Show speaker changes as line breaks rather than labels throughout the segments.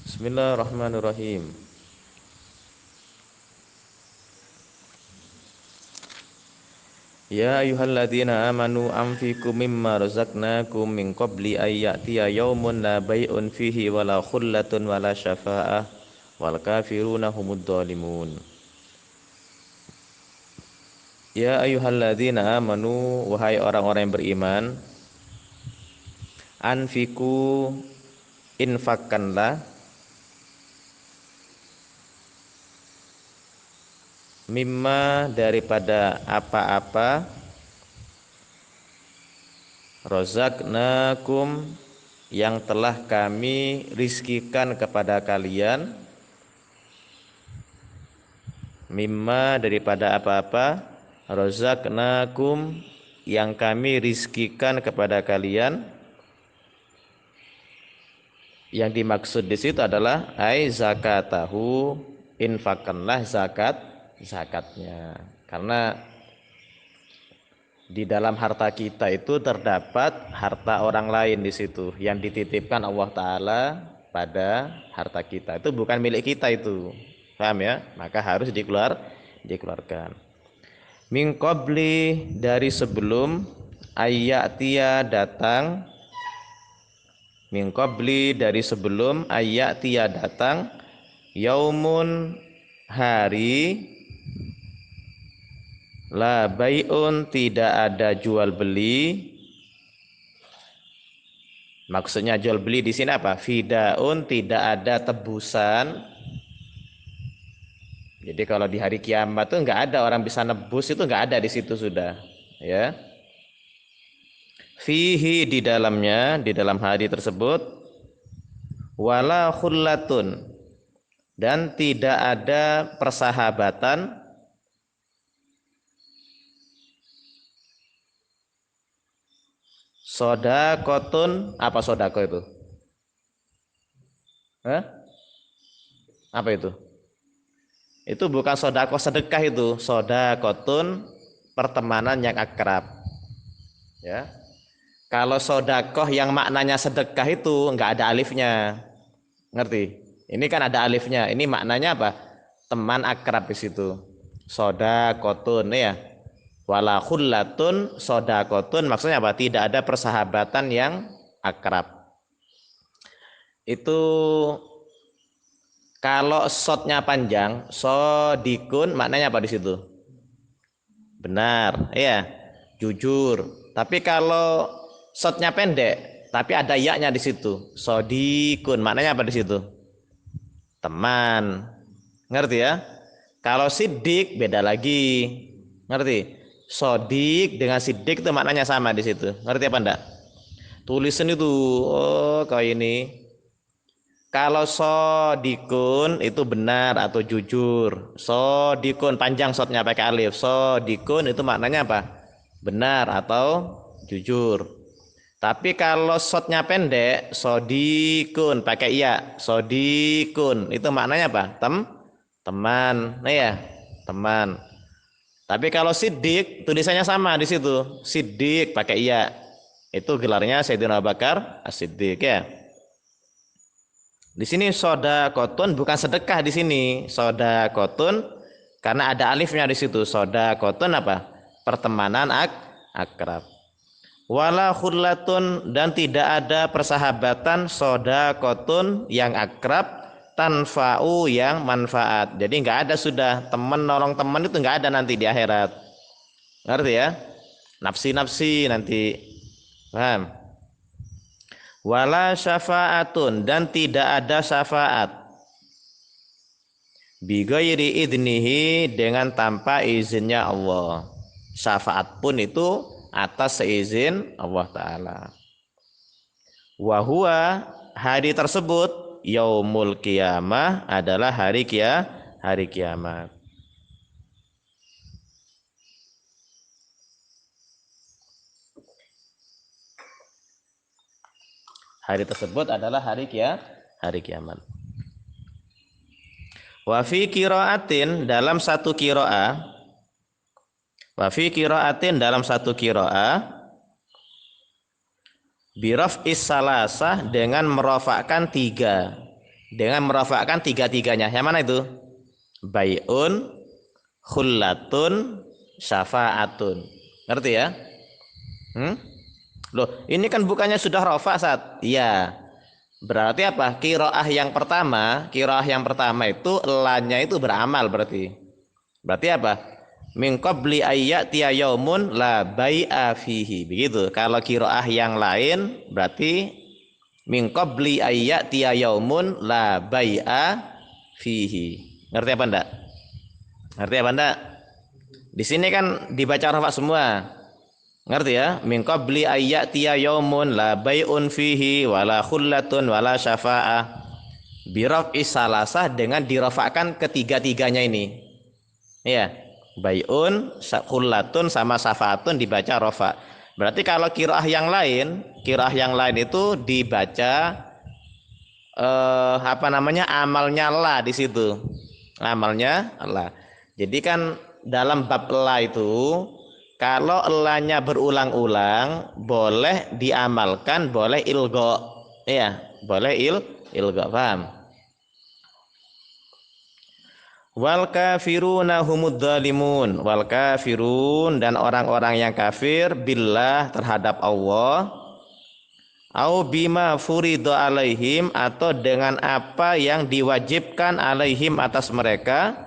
Bismillahirrahmanirrahim. Ya ayyuhalladzina amanu anfiqu mimma razaqnakum min qabli ay ya'tiya yaumun la bai'un fihi wala khullatun wala syafa'ah wal kafiruna humud dhalimun. Ya ayyuhalladzina amanu, wahai orang-orang yang beriman, anfiqu, infakkanlah, mimma, daripada apa-apa, razaqnakum, yang telah kami rizkikan kepada kalian, mimma, daripada apa-apa, razaqnakum, yang kami rizkikan kepada kalian. Yang dimaksud di situ adalah ai zakatahu, infakkanlah zakatnya. Karena di dalam harta kita itu terdapat harta orang lain di situ yang dititipkan Allah Ta'ala pada harta kita. Itu bukan milik kita itu. Paham ya? Maka harus dikeluarkan. Min qabli, dari sebelum, ayyatia, datang, min qabli, dari sebelum, ayyatia, datang, yaumun, hari, la bai'un, tidak ada jual beli. Maksudnya jual beli di sini apa? Fidaun, tidak ada tebusan. Jadi kalau di hari kiamat tuh nggak ada orang bisa nebus, itu nggak ada di situ sudah, ya. Fihi, di dalamnya, di dalam hari tersebut, wala khullatun, dan tidak ada persahabatan, sodakotun. Apa sodako itu? Hah? Apa itu? Itu bukan sodako sedekah, itu sodakotun, pertemanan yang akrab, ya. Kalau sodakoh yang maknanya sedekah itu nggak ada alifnya, ngerti? Ini kan ada alifnya. Ini maknanya apa? Teman akrab di situ. Sodakotun, ya. Wala khullatun, sodakotun, maksudnya apa? Tidak ada persahabatan yang akrab. Itu kalau shotnya panjang, sodikun, maknanya apa di situ? Benar, ya, jujur. Tapi kalau shotnya pendek, tapi ada ya-nya di situ, sodikun, maknanya apa di situ? Teman, ngerti ya? Kalau sidik beda lagi, ngerti? Sodik dengan sidik itu maknanya sama di situ, ngerti apa enggak? Tulisan itu, oh kayak ini. Kalau sodikun itu benar atau jujur. Sodikun panjang shotnya pakai alif. Sodikun itu maknanya apa? Benar atau jujur. Tapi kalau shotnya pendek, sodikun pakai iya. Sodikun itu maknanya apa? Teman. Nah ya, teman. Tapi kalau sidik tulisannya sama di situ. Sidik pakai iya. Itu gelarnya Sayyidina Abu Bakar As-Siddiq, ya. Di sini sodakotun bukan sedekah di sini. Sodakotun karena ada alifnya di situ. Sodakotun apa? Pertemanan akrab. Wala khullatun, dan tidak ada persahabatan, sodakotun yang akrab, tanfa'u, yang manfaat. Jadi nggak ada sudah teman nolong teman, itu nggak ada nanti di akhirat. Ngerti ya? Nafsi-nafsi nanti. Paham? Wala syafa'atun, dan tidak ada syafaat, bighairi idnihi, dengan tanpa izinnya Allah. Syafaat pun itu atas seizin Allah Ta'ala. Wahua, hari tersebut, yaumul qiyamah, adalah hari kiamat. Hari tersebut adalah hari kiamat. Wa fi qiraatin, dalam satu qiraah, wa fi qiraatin, dalam satu qiraah, biraf'is salasah, dengan merofakkan tiga. dengan merofakkan tiga-tiganya. Yang mana itu? Bai'un, khullatun, syafa'atun. Ngerti ya? Loh, ini kan bukannya sudah rofa saat? Iya. Berarti apa? Kiroah yang pertama itu lanya itu beramal berarti. Berarti apa? Min qabli ayyatiya yaumun la bai'a fihi. Begitu. Kalau kiroah yang lain berarti min qabli ayyatiya yaumun la bai'a fihi. Ngerti apa enggak? Ngerti apa enggak? Di sini kan dibaca rafa semua. Ngerti ya? Min qabli ayyatiya yaumun la bai'un fihi wala khullatun wala syafa'ah. Biraf'i salasah dengan dirafa'kan ketiga-tiganya ini. Iya. Bai'un, khullatun sama syafa'atun dibaca rafa. Berarti kalau kiroah yang lain itu dibaca amalnya la di situ. Amalnya la. Jadi kan dalam bab la itu kalau elanya berulang-ulang boleh diamalkan, boleh ilgo. Iya, boleh ilgo, paham? Wal kafiruna humud dzalimun. Wal kafirun dan orang-orang yang kafir billah terhadap Allah. Au bima furido alaihim atau dengan apa yang diwajibkan alaihim atas mereka.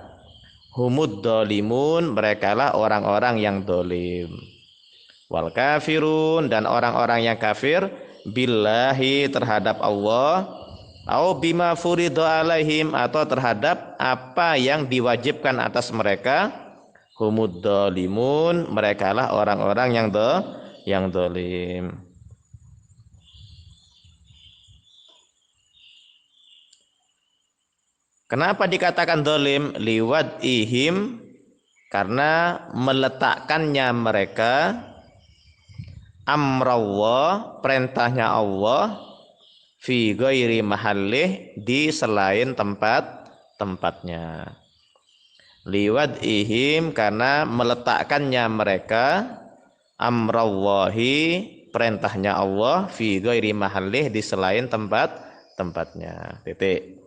Humud dzalimun, merekalah orang-orang yang dolim. Wal kafirun dan orang-orang yang kafir billahi terhadap Allah. Au bima furido alaihim atau terhadap apa yang diwajibkan atas mereka. Humud dzalimun, merekalah orang-orang yang dolim. Kenapa dikatakan dolim? Liwad ihim, karena meletakkannya mereka amrawah, perintahnya Allah, fi ghairi mahallih, di selain tempatnya. Liwad ihim, karena meletakkannya mereka amrawahi, perintahnya Allah, fi ghairi mahallih, di selain tempatnya. Titik.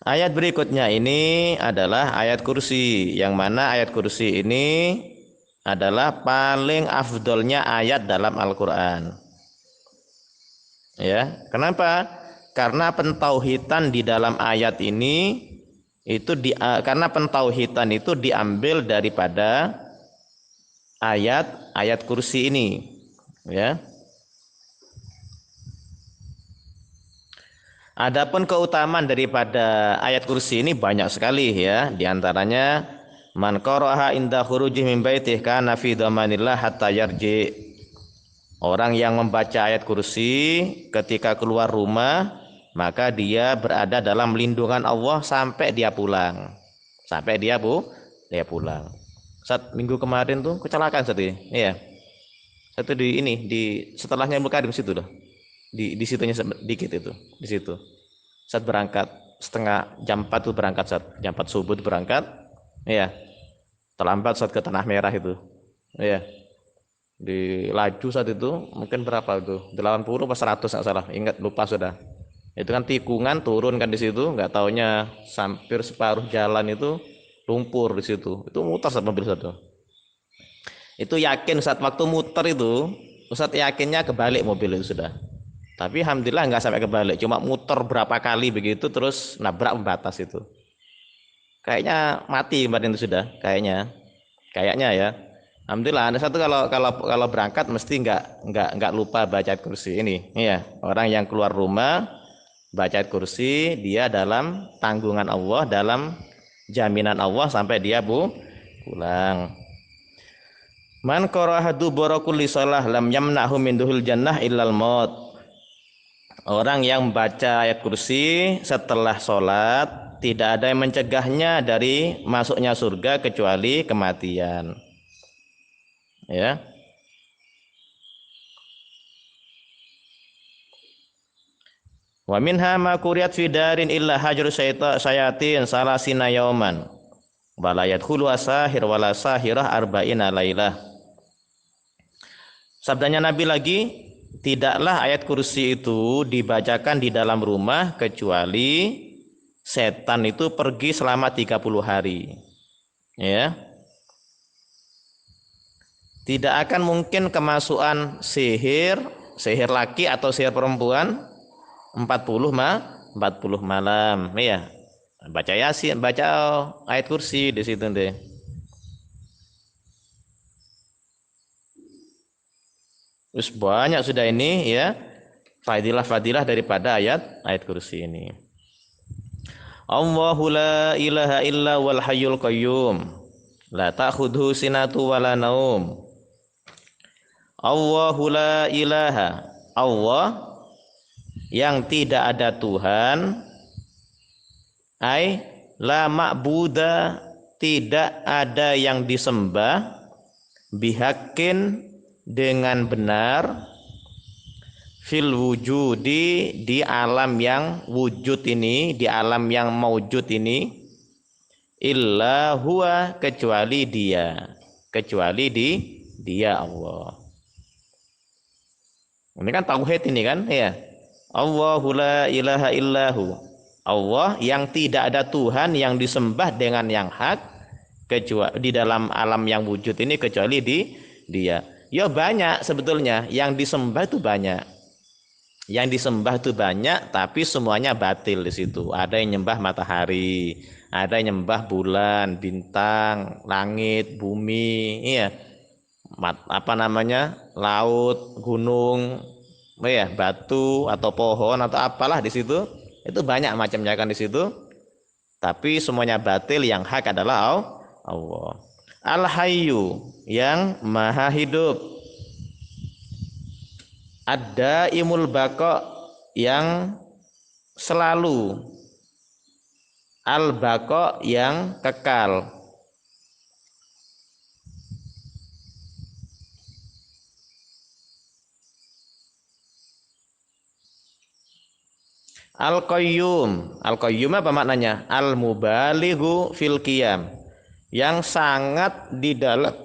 Ayat berikutnya ini adalah ayat kursi, yang mana ayat kursi ini adalah paling afdolnya ayat dalam Al-Quran. Ya, kenapa? Karena pentauhidan di dalam ayat ini karena pentauhidan itu diambil daripada ayat kursi ini. Ya. Adapun keutamaan daripada ayat kursi ini banyak sekali ya. Di antaranya man qara'aha inda khurujih min baitih kana fi dhamanillah hatta yarji. Orang yang membaca ayat kursi ketika keluar rumah, maka dia berada dalam lindungan Allah sampai dia pulang. Sampai dia pulang. Saat minggu kemarin tuh kecelakaan satu. Iya. Satu di setelahnya Mukarim situ loh. Di situnya sedikit itu, di situ. Saat berangkat setengah jam 4 tuh berangkat, saat jam 4 subuh berangkat. Iya. Terlambat saat ke Tanah Merah itu. Iya. Di laju saat itu mungkin berapa itu? 80 atau 100 enggak salah. Ingat, lupa sudah. Itu kan tikungan, turun kan di situ, enggak taunya hampir separuh jalan itu lumpur di situ. Itu muter saat mobil satu. Itu yakin saat waktu muter itu, Ustaz yakinnya kebalik mobil itu sudah. Tapi alhamdulillah nggak sampai kebalik, cuma muter berapa kali begitu terus nabrak pembatas itu. Kayaknya mati kemarin itu sudah, kayaknya ya. Alhamdulillah. Ada satu kalau berangkat mesti nggak lupa baca ayat kursi ini. Iya, orang yang keluar rumah baca ayat kursi, dia dalam tanggungan Allah, dalam jaminan Allah sampai dia pulang. Man qara'aha dubura kulli shalah lam yamna'hu min duhul jannah illal maut. Orang yang membaca ayat kursi setelah sholat tidak ada yang mencegahnya dari masuknya surga kecuali kematian. Ya. Wa minha ma quriyat fi darin illa hajru syayatin salasina yauman. Wala yadkhulu sahir wala sahirah arba'ina lailah. Sabdanya Nabi lagi, tidaklah ayat kursi itu dibacakan di dalam rumah kecuali setan itu pergi selama 30 hari. Ya. Tidak akan mungkin kemasukan sihir laki atau sihir perempuan 40 malam, ya. Baca Yasin, baca ayat kursi di situ deh. Terus banyak sudah ini ya fadilah-fadilah daripada ayat kursi ini. Allahu la ilaha illa wal hayyul qayyum la ta'khudhu sinatu wala naum. Allahu la ilaha, Allah yang tidak ada Tuhan, ai la ma'buda, tidak ada yang disembah, bihaqqin, dengan benar, fil wujudi, di alam yang wujud ini, di alam yang maujud ini, illa huwa, kecuali dia, dia Allah. Ini kan tauhid ini kan, ya. Allahu la ilaha illahu, Allah yang tidak ada Tuhan yang disembah dengan yang hak kecuali di dalam alam yang wujud ini kecuali dia. Ya banyak sebetulnya yang disembah itu banyak. Yang disembah itu banyak, tapi semuanya batil di situ. Ada yang nyembah matahari, ada yang nyembah bulan, bintang, langit, bumi, iya. Laut, gunung, ya, batu atau pohon atau apalah di situ. Itu banyak macamnya kan di situ. Tapi semuanya batil, yang hak adalah Allah. Al-Hayyu, yang maha hidup. Ad-Daimul Baqa, yang selalu. Al-Baqa, yang kekal. Al-Qayyum, Al-Qayyum apa maknanya? Al-Mubalighu fil qiyam, yang sangat di dalam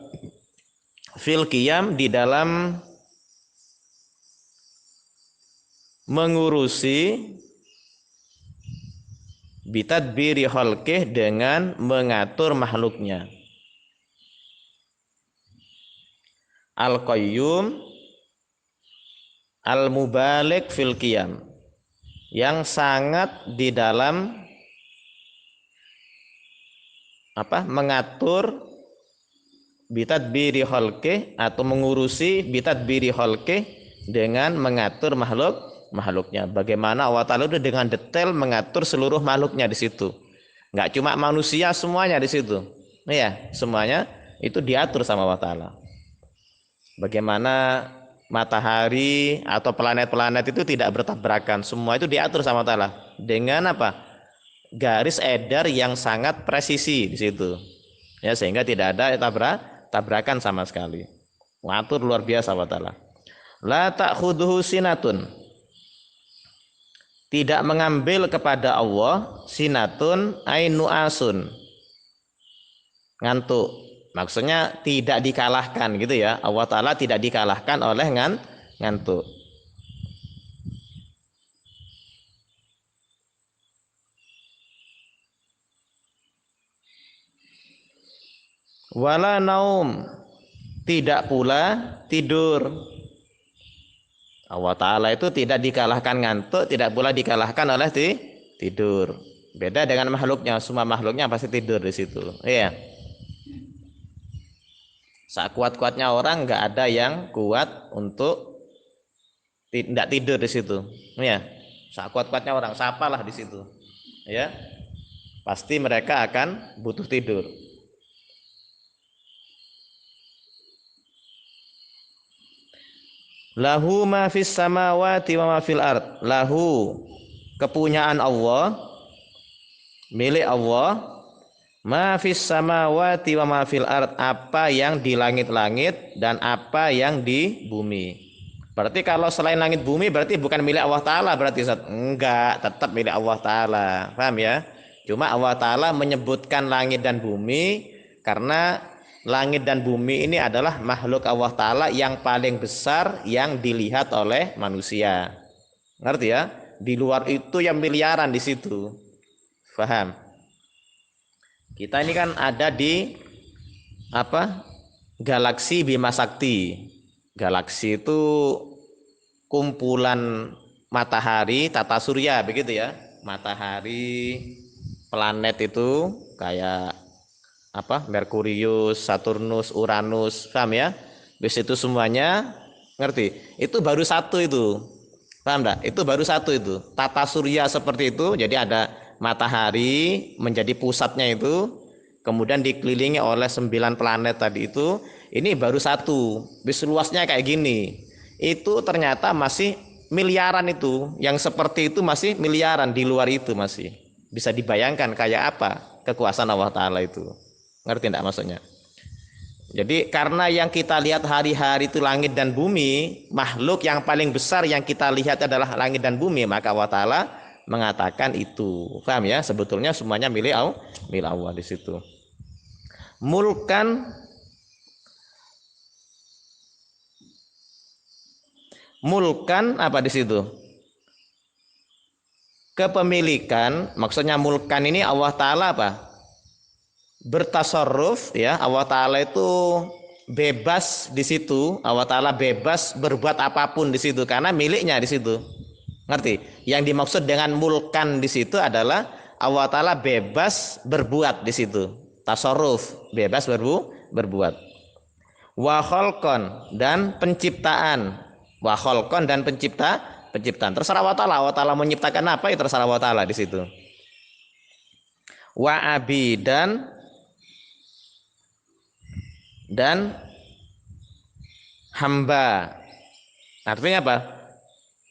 fil qiyam, di dalam mengurusi, bitadbiri khalqih, dengan mengatur makhluknya. Al-Qayyum Al-Mubaligh fil qiyam, yang sangat di dalam mengatur, bitadbiri khalqih, atau mengurusi bitadbiri khalqih, dengan mengatur makhluknya. Bagaimana Allah Ta'ala itu dengan detail mengatur seluruh makhluknya di situ. Enggak cuma manusia, semuanya di situ. Ya, semuanya itu diatur sama Allah Ta'ala. Bagaimana matahari atau planet-planet itu tidak bertabrakan, semua itu diatur sama Allah dengan garis edar yang sangat presisi di situ, ya, sehingga tidak ada tabrakan sama sekali. Ngatur luar biasa Allah Ta'ala. La ta'khudhuhu sinatun, tidak mengambil kepada Allah, sinatun ainu asun, ngantuk. Maksudnya tidak dikalahkan gitu ya. Allah Ta'ala tidak dikalahkan oleh ngantuk. Wala naum, tidak pula tidur. Allah Ta'ala itu tidak dikalahkan ngantuk, tidak pula dikalahkan oleh tidur. Beda dengan makhluknya, semua makhluknya pasti tidur di situ. Iya. Sakuat-kuatnya orang nggak ada yang kuat untuk tidak tidur di situ, ya. Sakuat-kuatnya orang, siapalah di situ, ya, pasti mereka akan butuh tidur. Lahu ma fis samawati wa ma fil ard, lahu, kepunyaan Allah, milik Allah. Ma fis samawati wa ma fil ard, apa yang di langit-langit dan apa yang di bumi. Berarti kalau selain langit bumi berarti bukan milik Allah Ta'ala berarti, enggak, tetap milik Allah Ta'ala. Paham ya? Cuma Allah Ta'ala menyebutkan langit dan bumi karena langit dan bumi ini adalah makhluk Allah Ta'ala yang paling besar yang dilihat oleh manusia. Ngerti ya? Di luar itu yang miliaran di situ. Faham? Kita ini kan ada di apa? Galaksi Bima Sakti. Galaksi itu kumpulan matahari, tata surya begitu ya. Matahari, planet itu kayak apa? Merkurius, Saturnus, Uranus, paham ya? Bis itu semuanya ngerti? Itu baru satu itu. Paham enggak? Itu baru satu itu. Tata surya seperti itu, jadi ada matahari menjadi pusatnya itu, kemudian dikelilingi oleh 9 planet tadi itu. Ini baru satu. Bis luasnya kayak gini. Itu ternyata masih miliaran itu, yang seperti itu masih miliaran di luar itu masih. Bisa dibayangkan kayak apa kekuasaan Allah Ta'ala itu. Ngerti enggak maksudnya? Jadi karena yang kita lihat hari-hari itu langit dan bumi, makhluk yang paling besar yang kita lihat adalah langit dan bumi, maka Allah Ta'ala mengatakan itu. Paham ya? Sebetulnya semuanya milik Allah di situ. Mulkan apa di situ? Kepemilikan, maksudnya mulkan ini Allah Ta'ala apa? Bertasarruf ya. Allah Ta'ala itu bebas di situ. Allah Ta'ala bebas berbuat apapun di situ karena miliknya di situ. Ngerti? Yang dimaksud dengan mulkan di situ adalah Allah Ta'ala bebas berbuat di situ. Tasarruf, bebas berbuat. Wa khalqan dan penciptaan. Wa khalqan dan penciptaan. Terserah Allah Ta'ala menciptakan apa ya terserah Allah Ta'ala di situ. Wa abidan dan hamba. Artinya apa?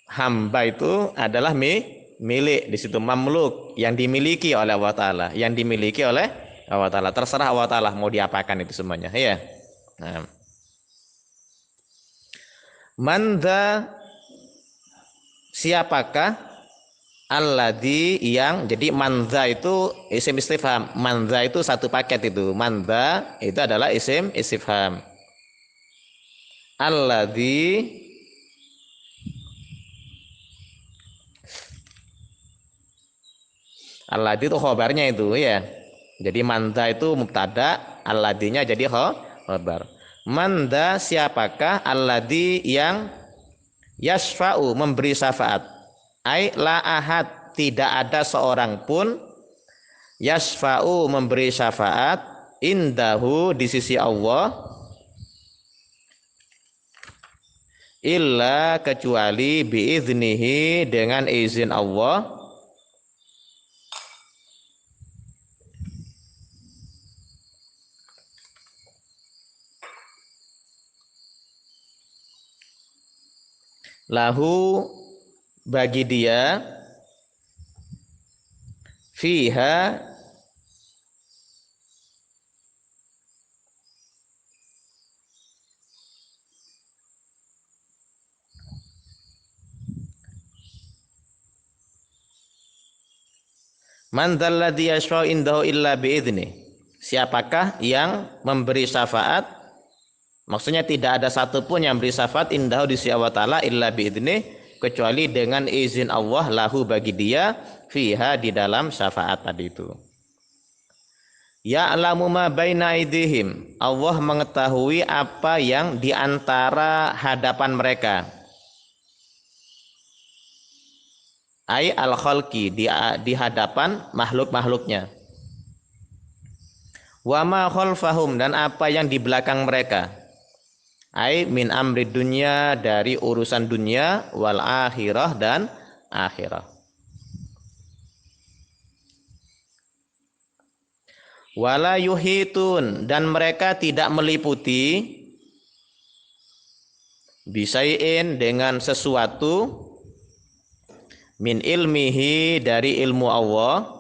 Hamba itu adalah milik di situ, mamluk, yang dimiliki oleh Allah Ta'ala, yang dimiliki oleh Allah Ta'ala. Terserah Allah Ta'ala mau diapakan itu semuanya ya. Nah. Manda siapakah alladzi yang, jadi manda itu isim istifham. Manda itu satu paket itu. Manda itu adalah isim istifham. Alladzi itu khobarnya itu ya. Jadi manda itu mubtada, alladzinya jadi khobar. Manda siapakah alladzi yang yasfa'u memberi syafaat. Ai la ahad tidak ada seorang pun yasfa'u memberi syafaat indahu di sisi Allah illa kecuali biiznihi dengan izin Allah. Lahu bagi dia fiha man dzalladzi yashfa'u indahu illa biidznih. Siapakah yang memberi syafaat? Maksudnya tidak ada satupun yang beri syafaat indahu di sisi Allah Ta'ala illa biidznih, kecuali dengan izin Allah lahu bagi dia fiha di dalam syafaat tadi itu. Ya'lamu ma baina aydihim, Allah mengetahui apa yang di antara hadapan mereka. Ai al-khalqi di hadapan makhluk-makhluknya. Wa ma khalfahum dan apa yang di belakang mereka. Ai min amri dunya dari urusan dunia wal akhirah dan akhirah. Wala yuhitun dan mereka tidak meliputi bisaiin dengan sesuatu min ilmihi dari ilmu Allah.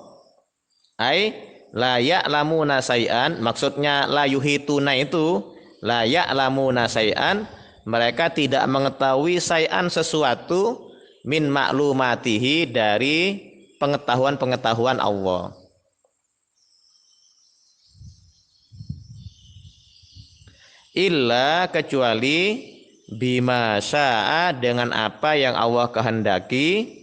Ai la ya'lamuna say'an, maksudnya la yuhituna itu la ya'lamuna say'an, mereka tidak mengetahui say'an sesuatu min maklumatihi dari pengetahuan-pengetahuan Allah. illa kecuali bima syaa dengan apa yang Allah kehendaki,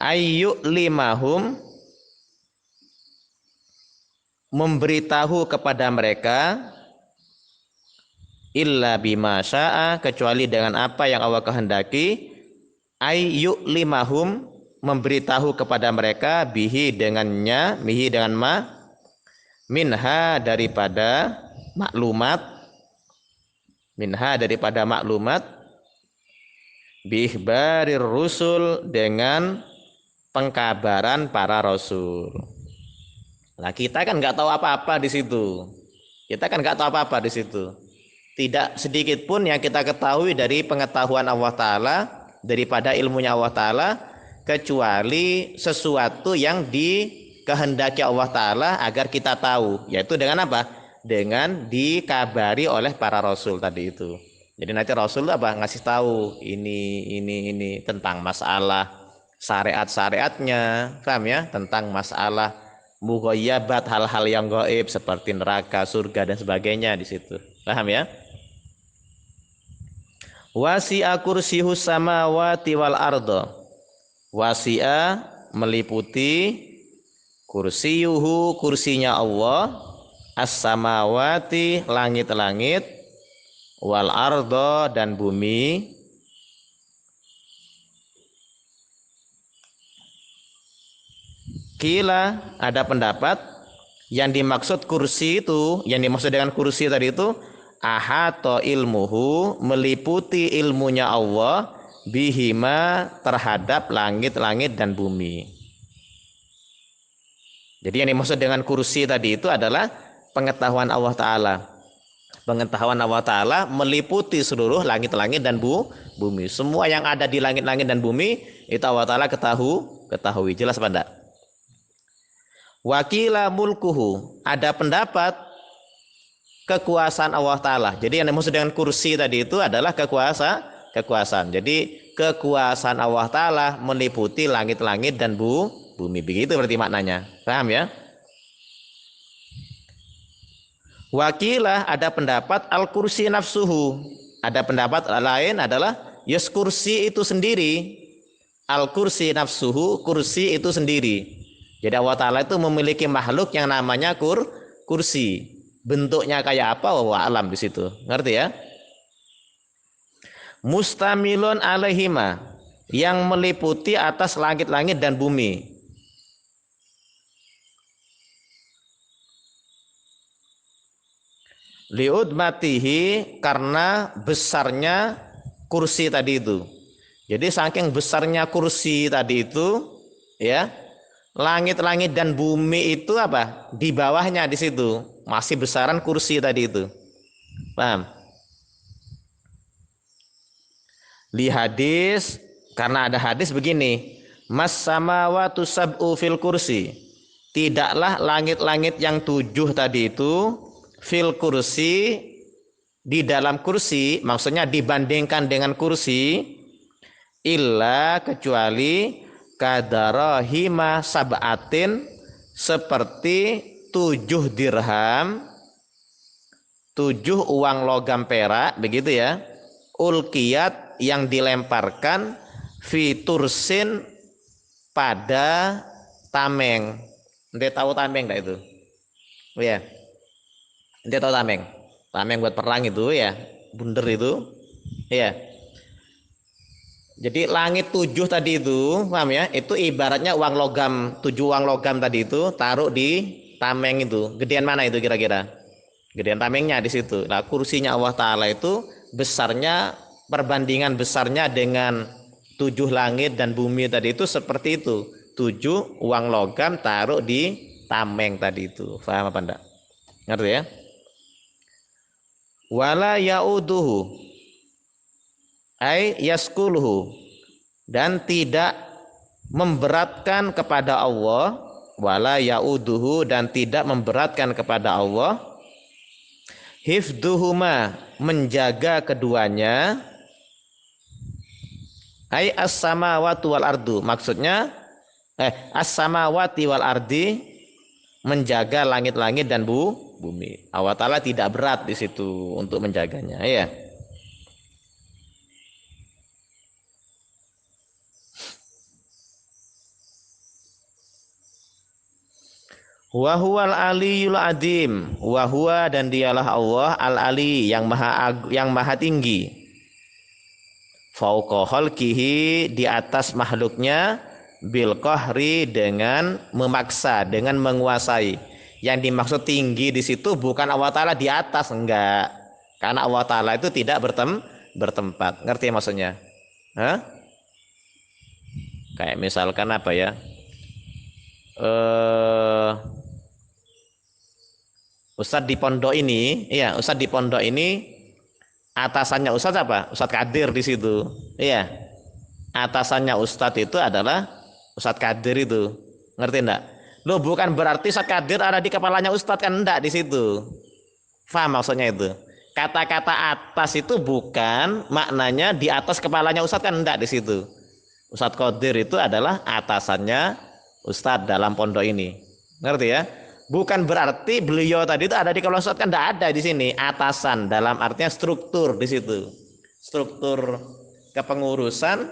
ayyuk limahum memberitahu kepada mereka, illa bima syaa kecuali dengan apa yang Allah kehendaki, ayyuk limahum memberitahu kepada mereka, bihi dengannya, bihi dengan ma, minha daripada maklumat, minha daripada maklumat, bihbarir rusul dengan pengkabaran para rasul. Nah, kita kan nggak tahu apa-apa di situ. Kita kan nggak tahu apa-apa di situ. Tidak sedikit pun yang kita ketahui dari pengetahuan Allah Ta'ala, daripada ilmunya Allah Ta'ala, kecuali sesuatu yang dikehendaki Allah Ta'ala agar kita tahu. Yaitu dengan apa? Dengan dikabari oleh para rasul tadi itu. Jadi nanti rasul apa? Ngasih tahu ini tentang masalah syariat-syariatnya, paham ya? Tentang masalah mughayyabat, hal-hal yang gaib seperti neraka, surga dan sebagainya di situ. Paham ya? Wasi'a kursiyus samawati wal ardo. Wasi'a meliputi kursiyuhu kursinya Allah, as-samawati langit-langit, wal ardo dan bumi. Kila ada pendapat yang dimaksud kursi itu, yang dimaksud dengan kursi tadi itu, ahata ilmuhu meliputi ilmunya Allah, bihima terhadap langit-langit dan bumi. Jadi yang dimaksud dengan kursi tadi itu adalah pengetahuan Allah Ta'ala. Pengetahuan Allah Ta'ala meliputi seluruh langit-langit dan bumi. Semua yang ada di langit-langit dan bumi itu Allah Ta'ala ketahui. Jelas apa enggak? Wakila mulkuhu, ada pendapat kekuasaan Allah Ta'ala. Jadi yang dimaksud dengan kursi tadi itu adalah kekuasaan. Jadi kekuasaan Allah Ta'ala meliputi langit-langit dan bumi. Begitu berarti maknanya. Paham ya? Wakila ada pendapat al-kursi nafsuhu. Ada pendapat lain adalah yes kursi itu sendiri. Al-kursi nafsuhu, kursi itu sendiri. Jadi Allah Ta'ala itu memiliki makhluk yang namanya kursi. Bentuknya kayak apa? Wallahu alam di situ. Ngerti ya? Mustamilun alaihima, yang meliputi atas langit-langit dan bumi. Liudmatihi, karena besarnya kursi tadi itu. Jadi saking besarnya kursi tadi itu, ya, langit-langit dan bumi itu apa? Di bawahnya di situ masih besaran kursi tadi itu. Paham? Li hadis, karena ada hadis begini, mas samawatu sab'u fil kursi, tidaklah langit-langit yang 7 tadi itu fil kursi, di dalam kursi, maksudnya dibandingkan dengan kursi, illa kecuali kadarahima sab'atin, seperti 7 dirham, 7 uang logam perak, begitu ya, ulkiyat yang dilemparkan, fitursin pada tameng. Ente tahu tameng enggak itu? Oh ya. Ente tahu tameng? Tameng buat perang itu ya, bunder itu. Iya. Jadi langit 7 tadi itu, paham ya? Itu ibaratnya uang logam, 7 uang logam tadi itu taruh di tameng itu. Gedean mana itu kira-kira? Gedean tamengnya di situ. Nah, kursinya Allah Ta'ala itu besarnya, perbandingan besarnya dengan 7 langit dan bumi tadi itu seperti itu. 7 uang logam taruh di tameng tadi itu. Paham apa enggak? Ngerti ya? Wala ya'uduhu ay yaskuluhu, dan tidak memberatkan kepada Allah, wala ya'uduhu, dan tidak memberatkan kepada Allah, hifduhuma, menjaga keduanya, ay as-samawati wal ardu, maksudnya as-samawati wal ardi, menjaga langit-langit dan bumi. Allah Ta'ala tidak berat di situ untuk menjaganya, ya. Wa huwal aliyul adim, wa huwa, dan dialah Allah al-ali, yang maha tinggi. Fauqa khalqihi, di atas makhluknya, bil qahri, dengan memaksa, dengan menguasai. Yang dimaksud tinggi di situ bukan Allah Ta'ala di atas, enggak. Karena Allah Ta'ala itu tidak bertempat. Ngerti maksudnya? Hah? Kayak misalkan apa ya? Ustadz di pondok ini, iya, Ustadz di pondok ini, atasannya Ustadz apa? Ustadz Kadir di situ. Iya. Atasannya Ustadz itu adalah Ustadz Kadir itu. Ngerti enggak? Loh, bukan berarti Ustadz Kadir ada di kepalanya Ustadz, kan enggak di situ. Faham maksudnya itu? Kata-kata atas itu bukan maknanya di atas kepalanya Ustadz, kan enggak di situ. Ustadz Qadir itu adalah atasannya Ustadz dalam pondok ini. Ngerti ya? Bukan berarti beliau tadi itu ada di kepala Ustadz, kan enggak ada di sini. Atasan dalam artinya struktur di situ. Struktur kepengurusan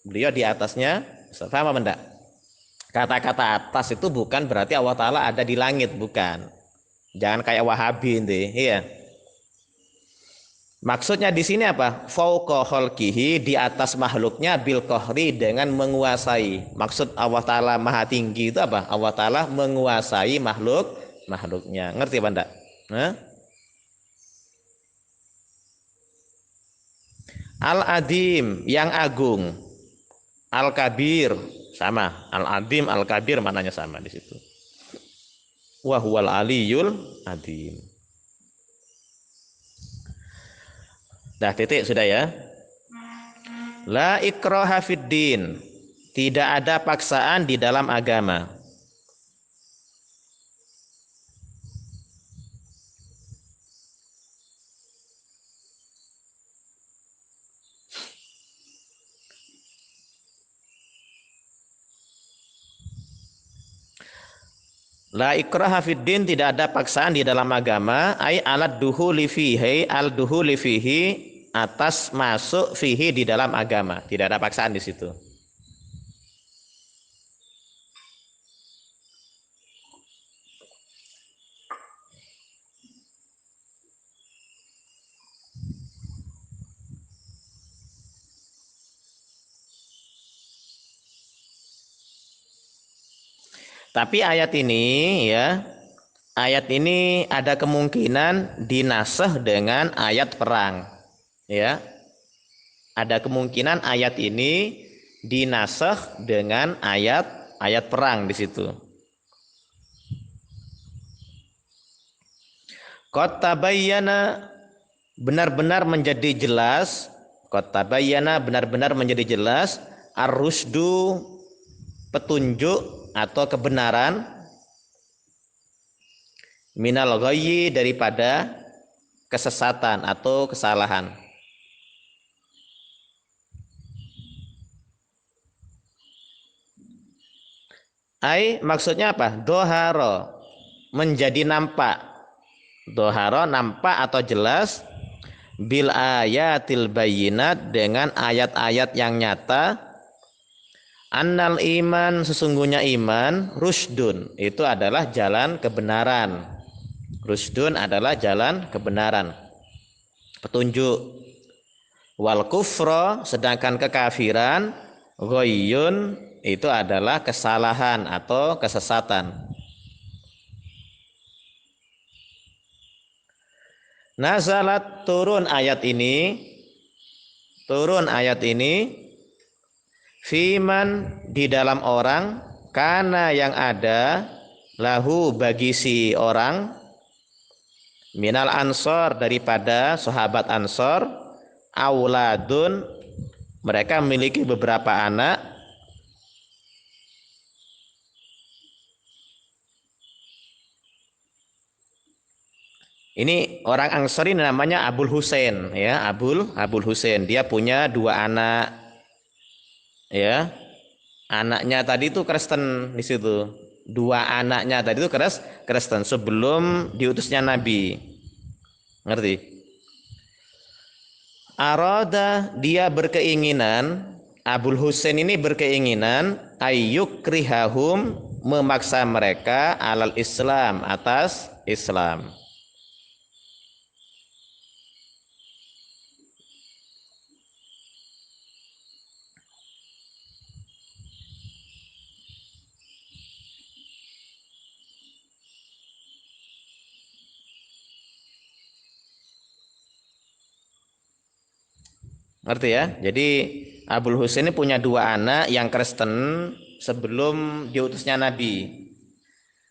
beliau di atasnya. Paham apa enggak? Kata-kata atas itu bukan berarti Allah Ta'ala ada di langit, bukan. Jangan kayak Wahabi nih, iya. Maksudnya di sini apa? Fauqa khalqihi, di atas makhluknya, bil qahri, dengan menguasai. Maksud Allah Ta'ala maha tinggi itu apa? Allah Ta'ala menguasai makhluknya. Ngerti apa enggak? Nah? Al-adim, yang agung. Al-kabir, sama. Al-adim, al-kabir maknanya sama di situ. Wa huwal aliyul adim. Dah, titik sudah ya. La ikraha fiddin, tidak ada paksaan di dalam agama. La ikraha fiddin, tidak ada paksaan di dalam agama, ai alat duhuli fihi, al duhuli fihi, atas masuk fihi, di dalam agama. Tidak ada paksaan di situ. Tapi ayat ini ya, ayat ini ada kemungkinan dinasah dengan ayat perang. Ya. Ada kemungkinan ayat ini dinasah dengan ayat perang di situ. Qad tabayyana, benar-benar menjadi jelas, qad tabayyana, benar-benar menjadi jelas, ar-rusdu, petunjuk atau kebenaran, minal ghayyi, daripada kesesatan atau kesalahan. Ai, maksudnya apa? Doharo, menjadi nampak. Doharo, nampak atau jelas, bil ayatil bayyinat, dengan ayat-ayat yang nyata, annal iman, sesungguhnya iman, rusdun, itu adalah jalan kebenaran. Rusdun adalah jalan kebenaran, petunjuk. Wal kufro, sedangkan kekafiran, ghayyun, itu adalah kesalahan atau kesesatan. Nazalat, turun ayat ini, fiman, di dalam orang, kana, yang ada, lahu, bagi si orang, minal ansor, daripada sahabat ansor, auladun, mereka memiliki beberapa anak, ini orang Ansor ini namanya Abul Husain ya, Abul Husain, dia punya 2 anak ya. Anaknya tadi itu Kristen di situ. Dua anaknya tadi itu Kristen sebelum diutusnya Nabi. Ngerti? Arada dia berkeinginan, Abul Husain ini berkeinginan ayyuk rihahum memaksa mereka alal Islam atas Islam. Ngerti ya? Jadi Abul Husain ini punya dua anak yang Kristen sebelum diutusnya Nabi.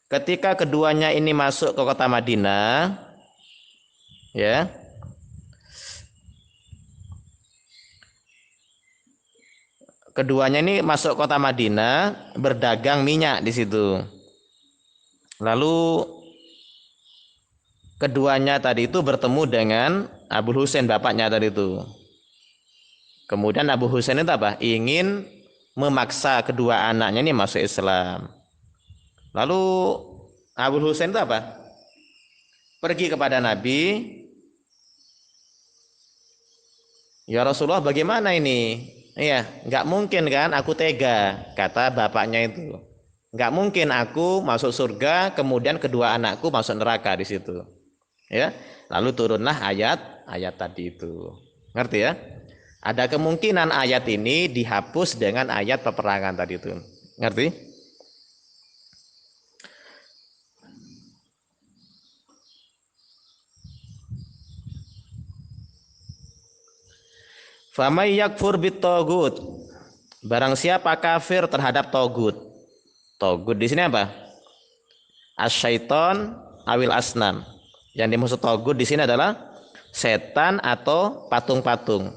Ketika keduanya ini masuk ke kota Madinah, ya, keduanya ini masuk kota Madinah berdagang minyak di situ. Lalu keduanya tadi itu bertemu dengan Abul Husain bapaknya tadi itu. Kemudian Abu Husain itu apa? Ingin memaksa kedua anaknya ini masuk Islam. Lalu Abu Husain itu apa? Pergi kepada Nabi. Ya Rasulullah, bagaimana ini? Iya, nggak mungkin kan aku tega, kata bapaknya itu. Nggak mungkin aku masuk surga, kemudian kedua anakku masuk neraka di situ. Ya, lalu turunlah ayat tadi itu. Ngerti ya? Ada kemungkinan ayat ini dihapus dengan ayat peperangan tadi itu. Ngerti? Famay yakfur bitogut. Barang siapa kafir terhadap togut. Togut di sini apa? Asyaiton awil asnam. Yang dimaksud togut di sini adalah setan atau patung-patung.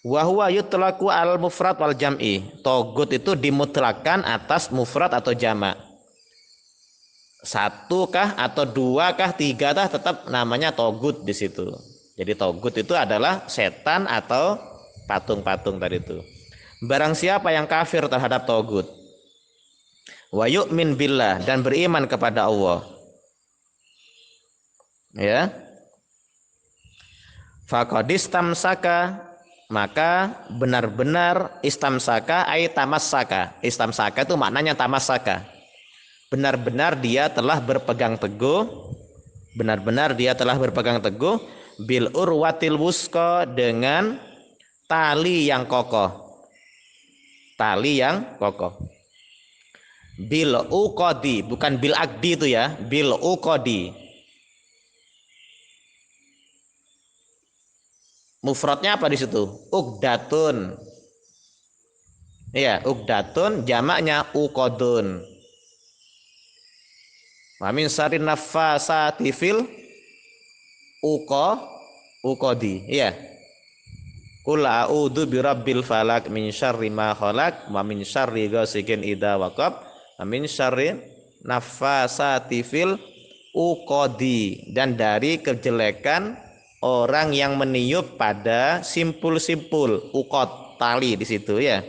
Wahwa yutlaqu al mufrad wal jam'i. Togut itu dimutlakan atas mufrad atau jamak. Satu kah atau dua kah, tiga kah, tetap namanya togut di situ. Jadi togut itu adalah setan atau patung-patung tadi itu. Barang siapa yang kafir terhadap togut, wa yu'min billah, dan beriman kepada Allah, ya, faqadistamsaka, maka benar-benar istamsaka ay tamassaka. Istamsaka itu maknanya tamassaka. Benar-benar dia telah berpegang teguh, benar-benar dia telah berpegang teguh bil urwatil wusqa, dengan tali yang kokoh. Tali yang kokoh. Bil uqadi, bukan bil akdi itu ya, bil uqadi. Mufradnya apa di situ? Uqdatun. Iya, uqdatun, jamaknya uqadun. Wa min syarri naffasati fil uqadi. Iya. Qul a'udzu birabbil falaq min syarri ma khalaq wa min syarri ghasiqin idza waqab wa min syarri naffasati fil uqadi, dan dari kejelekan orang yang meniup pada simpul-simpul, uqad, tali di situ ya.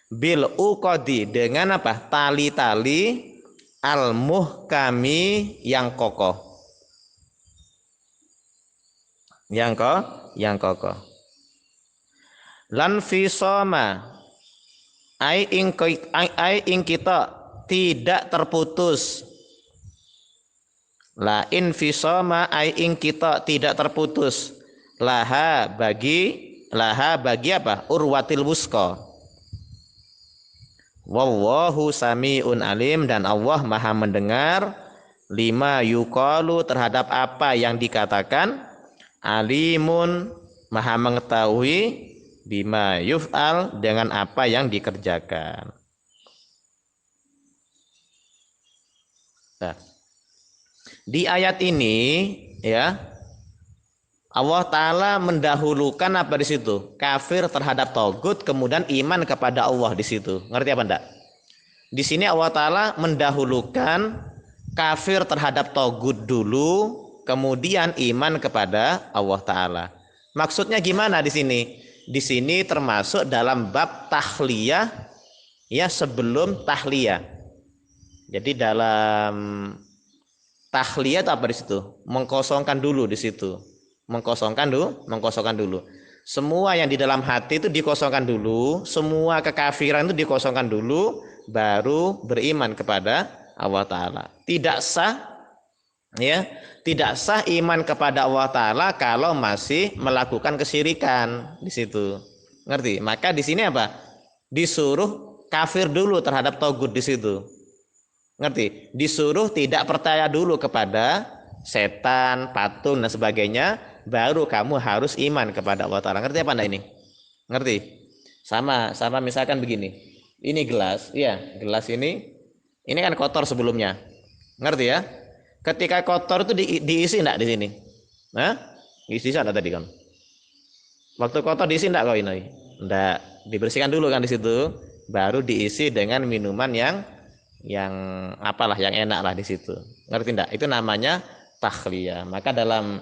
Bil uqadi, dengan apa? Tali-tali al muhkami, yang kokoh. Yang kokoh. Lan fisoma, ai ing kita tidak terputus. La infisoma ai ing kita tidak terputus. Laha bagi apa? Urwatil wusqa. Wallahu samiun alim, dan Allah Maha mendengar lima yuqalu, terhadap apa yang dikatakan, alimun, Maha mengetahui bima yuf'al, dengan apa yang dikerjakan. Nah, di ayat ini ya, Allah Ta'ala mendahulukan apa di situ? Kafir terhadap togut, kemudian iman kepada Allah di situ. Ngerti apa enggak? Di sini Allah Ta'ala mendahulukan kafir terhadap togut dulu, kemudian iman kepada Allah Ta'ala. Maksudnya gimana di sini? di sini termasuk dalam bab tahliyah ya sebelum tahliyah. Jadi dalam tahliyah itu apa di situ? Mengkosongkan dulu di situ. Mengkosongkan dulu. Semua yang di dalam hati itu dikosongkan dulu, semua kekafiran itu dikosongkan dulu, baru beriman kepada Allah Ta'ala. Tidak sah ya, tidak sah iman kepada Allah Ta'ala kalau masih melakukan kesyirikan di situ. Ngerti? Maka di sini apa? Disuruh kafir dulu terhadap togut di situ. Ngerti? Disuruh tidak percaya dulu kepada setan, patung dan sebagainya, baru kamu harus iman kepada Allah Ta'ala. Ngerti apa Anda ini? Ngerti? Sama misalkan begini. Ini gelas, iya, gelas ini kan kotor sebelumnya. Ngerti ya? Ketika kotor itu diisi enggak di sini? Nah, diisi enggak tadi kan? Waktu kotor diisi enggak kau ini? Enggak, dibersihkan dulu kan di situ, baru diisi dengan minuman yang apalah yang enak lah di situ. Ngerti enggak? Itu namanya tahliyah. Maka dalam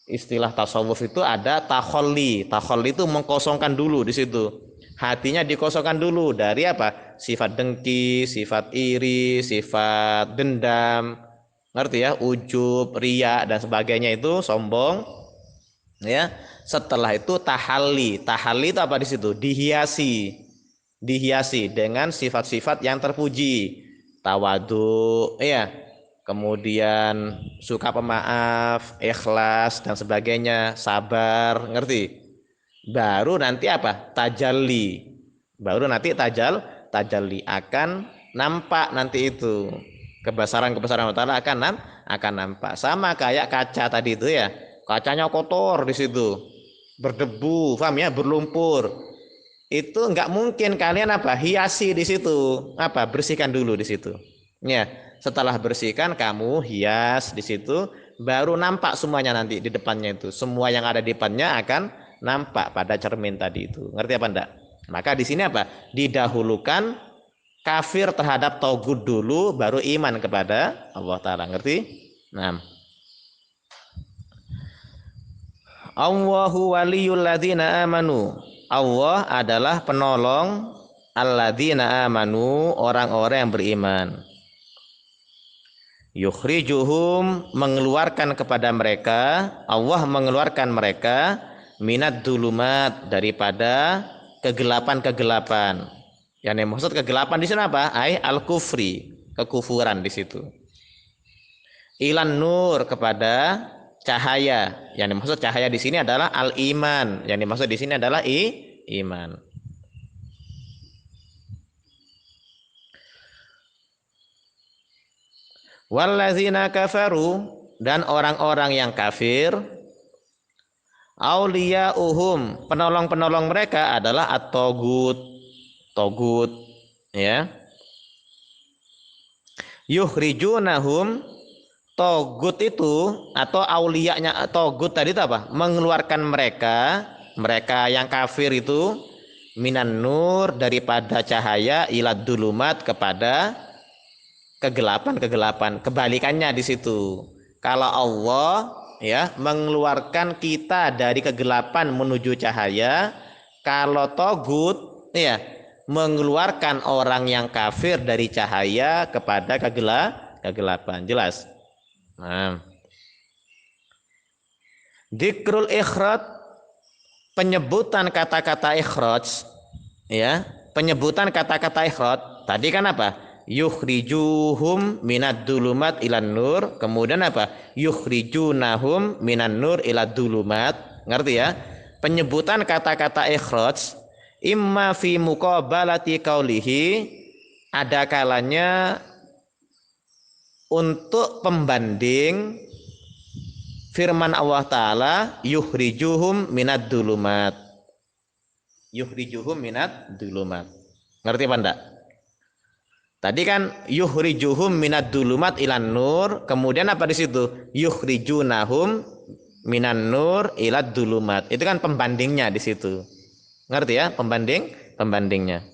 istilah tasawuf itu ada takholli. Takholli itu mengkosongkan dulu di situ. Hatinya dikosongkan dulu dari apa? Sifat dengki, sifat iri, sifat dendam. Ngerti ya? Ujub, riya dan sebagainya itu sombong. Ya. Setelah itu tahalli. Tahalli itu apa di situ? Dihiasi dengan sifat-sifat yang terpuji. Tawadu, ya. Kemudian suka pemaaf, ikhlas dan sebagainya, sabar, ngerti? Baru nanti apa? Tajalli. Baru nanti tajalli akan nampak nanti itu. Kebesaran Allah Ta'ala akan nampak. Sama kayak kaca tadi itu ya. Kacanya kotor di situ. Berdebu, paham ya? Berlumpur. Itu enggak mungkin kalian apa? Hiasi di situ. Apa? Bersihkan dulu di situ. Ya. Setelah bersihkan kamu hias di situ, baru nampak semuanya nanti di depannya itu. Semua yang ada di depannya akan nampak pada cermin tadi itu. Ngerti apa enggak? Maka di sini apa? Didahulukan kafir terhadap tauhid dulu, baru iman kepada Allah Ta'ala. Ngerti? Nah. Allahu waliyul ladzina amanu. Allah adalah penolong alladzina amanu, orang-orang yang beriman. Yukhrijuhum, mengeluarkan kepada mereka, Allah mengeluarkan mereka minad dulumat, daripada kegelapan-kegelapan. Yang maksud kegelapan di sini apa? Al-kufri, kekufuran di situ. Ilan nur, kepada cahaya. Yang dimaksud cahaya di sini adalah al-iman. Yang dimaksud di sini adalah iman. Wallazina kafaru, dan orang-orang yang kafir, auliyauhum, penolong-penolong mereka adalah at-togut, togut, ya. Yukhrijunahum, togut itu atau auliyanya togut tadi itu apa? Mengeluarkan mereka yang kafir itu minan nur, daripada cahaya, ilad dulumat, kepada kegelapan. Kebalikannya di situ. Kalau Allah ya mengeluarkan kita dari kegelapan menuju cahaya, kalau togut ya mengeluarkan orang yang kafir dari cahaya kepada kegelapan. Jelas? Nah. Dzikrul ikhraj, penyebutan kata-kata ikhraj, ya, penyebutan kata-kata ikhraj. Tadi kan apa? Yukhrijuhum minad dulumat ilan nur. Kemudian apa? Yukhrijunahum minan nur ilad dulumat. Ngerti ya? Penyebutan kata-kata ikhraj imma fi muqabalati qaulihi, ada kalanya untuk pembanding firman Allah Ta'ala, yukhrijuhum minad dulumat. Yukhrijuhum minad dulumat. Ngerti apa enggak? Tadi kan yukhrijuhum minad dulumat ilan nur, kemudian apa di situ? Yukhrijunahum minan nur ilad dulumat. Itu kan pembandingnya di situ. Ngerti ya? Pembandingnya.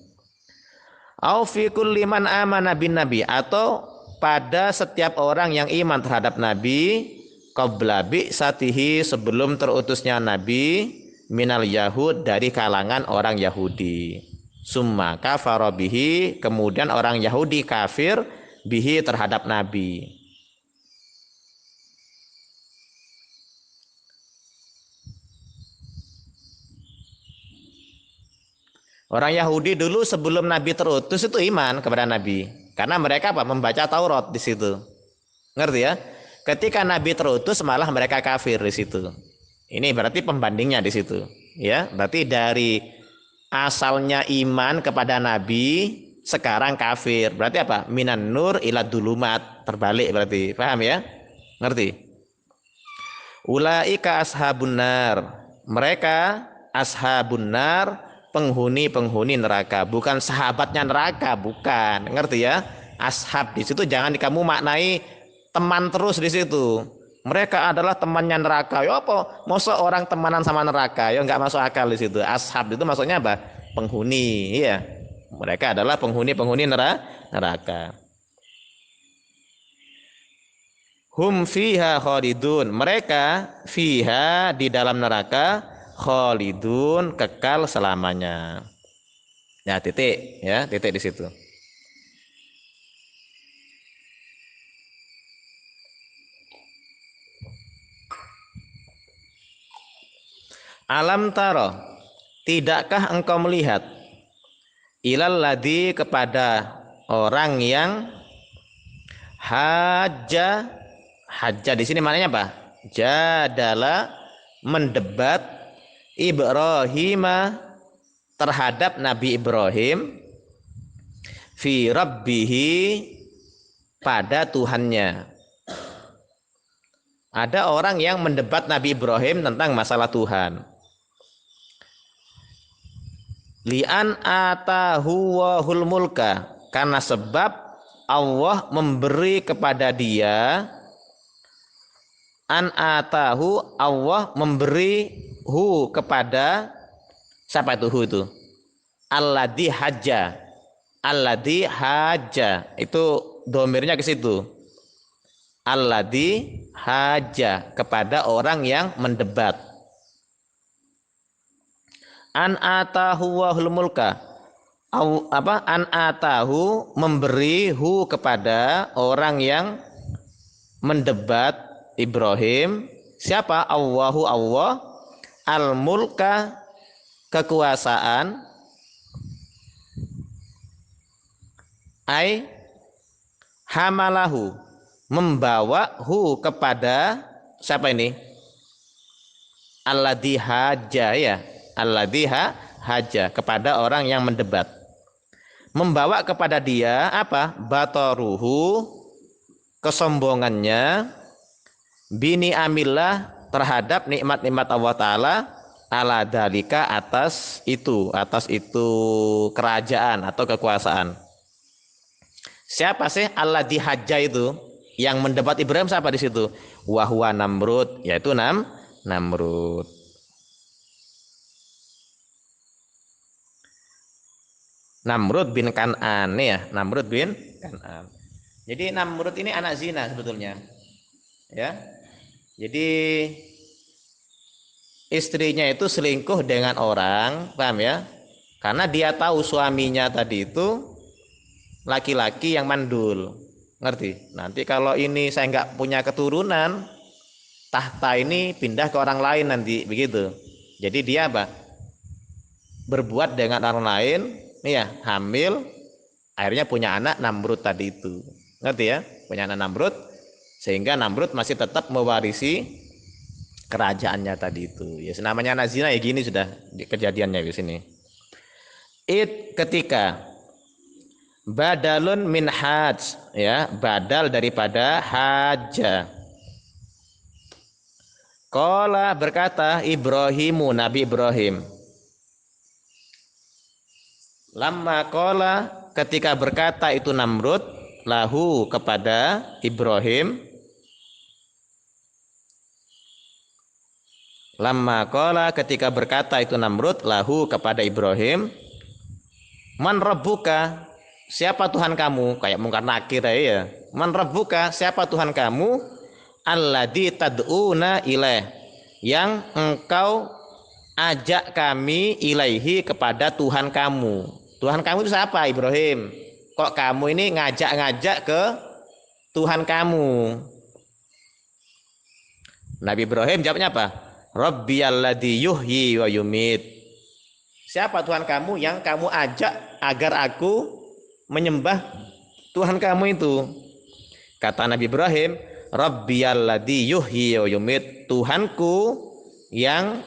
Au fi kulli man amana bin nabi, atau pada setiap orang yang iman terhadap nabi qabla bi'satihi, sebelum terutusnya nabi, minal Yahud, dari kalangan orang Yahudi. Summa kafara bihi, kemudian orang Yahudi kafir bihi terhadap Nabi. Orang Yahudi dulu sebelum Nabi terutus itu iman kepada Nabi, karena mereka apa? Membaca Taurat di situ. Ngerti ya? Ketika Nabi terutus malah mereka kafir di situ. Ini berarti pembandingnya di situ, ya. Berarti dari asalnya iman kepada Nabi, sekarang kafir. Berarti apa? Minan nur ila dulumat, terbalik berarti. Paham ya? Ngerti? Ulaika ashabun nar. Mereka ashabun nar, penghuni-penghuni neraka, bukan sahabatnya neraka, bukan. Ngerti ya? Ashab di situ jangan kamu maknai teman terus di situ. Mereka adalah temannya neraka. Ya apa? Masa orang temanan sama neraka? Ya nggak masuk akal di situ. Ashab itu maksudnya apa? Penghuni, iya. Mereka adalah penghuni-penghuni neraka. Hum fiha khalidun. Mereka fiha di dalam neraka khalidun, kekal selamanya. Ya, titik ya, titik di situ. Alam taro, tidakkah engkau melihat ilal ladzi, kepada orang yang haja di sini maknanya apa? Jadala, mendebat, Ibrahim, terhadap Nabi Ibrahim, fi rabbihi, pada Tuhannya. Ada orang yang mendebat Nabi Ibrahim tentang masalah Tuhan. Li'an atahu wahul mulka, karena sebab Allah memberi kepada dia, an atahu, Allah memberi hu, kepada siapa itu hu itu? Alladzi hajja. Alladzi hajja, itu domirnya ke situ. Alladzi hajja, kepada orang yang mendebat. An atahu wahul mulka, an atahu, memberi hu, kepada orang yang mendebat Ibrahim. Siapa? Allahu, Allah, al mulka, kekuasaan, ai hamalahu, membawa hu, kepada siapa ini? Alladzi haja, ya. Alladzi haja, kepada orang yang mendebat. Membawa kepada dia apa? Bataruhu, kesombongannya, bini amillah, terhadap nikmat-nikmat Allah Ta'ala, ala dalika, atas itu kerajaan atau kekuasaan. Siapa sih alladzi haja itu? Yang mendebat Ibrahim siapa di situ? Wahwa Namrud, yaitu Namrud. Namrud bin Kan'an, ya, Namrud bin Kan'an. Jadi Namrud ini anak zina sebetulnya. Ya. Jadi istrinya itu selingkuh dengan orang, paham ya? Karena dia tahu suaminya tadi itu laki-laki yang mandul. Ngerti? Nanti kalau ini saya nggak punya keturunan, tahta ini pindah ke orang lain nanti, begitu. Jadi dia apa? Berbuat dengan orang lain, nih ya, hamil, akhirnya punya anak Namrud tadi itu. Ngerti ya? Punya anak Namrud, sehingga Namrud masih tetap mewarisi kerajaannya tadi itu. Ya, namanya anak zina ya gini sudah kejadiannya di sini. Ketika badalun min haj, ya, badal daripada haja. Qala, berkata Ibrahimu, Nabi Ibrahim. Lamma qala, ketika berkata itu Namrud, lahu, kepada Ibrahim. Lamma qala, ketika berkata itu Namrud, lahu, kepada Ibrahim. Man rabbuka, siapa Tuhan kamu? Kayak mungkar nakir ya. Man rabbuka, siapa Tuhan kamu? Alladzi tad'una ilaih, yang engkau ajak kami ilaihi kepada Tuhan kamu. Tuhan kamu itu siapa, Ibrahim? Kok kamu ini ngajak-ngajak ke Tuhan kamu? Nabi Ibrahim jawabnya apa? Rabbiyalladzi yuhyi wa yumit. Siapa Tuhan kamu yang kamu ajak agar aku menyembah Tuhan kamu itu? Kata Nabi Ibrahim, Rabbiyalladzi yuhyi wa yumit. Tuhanku yang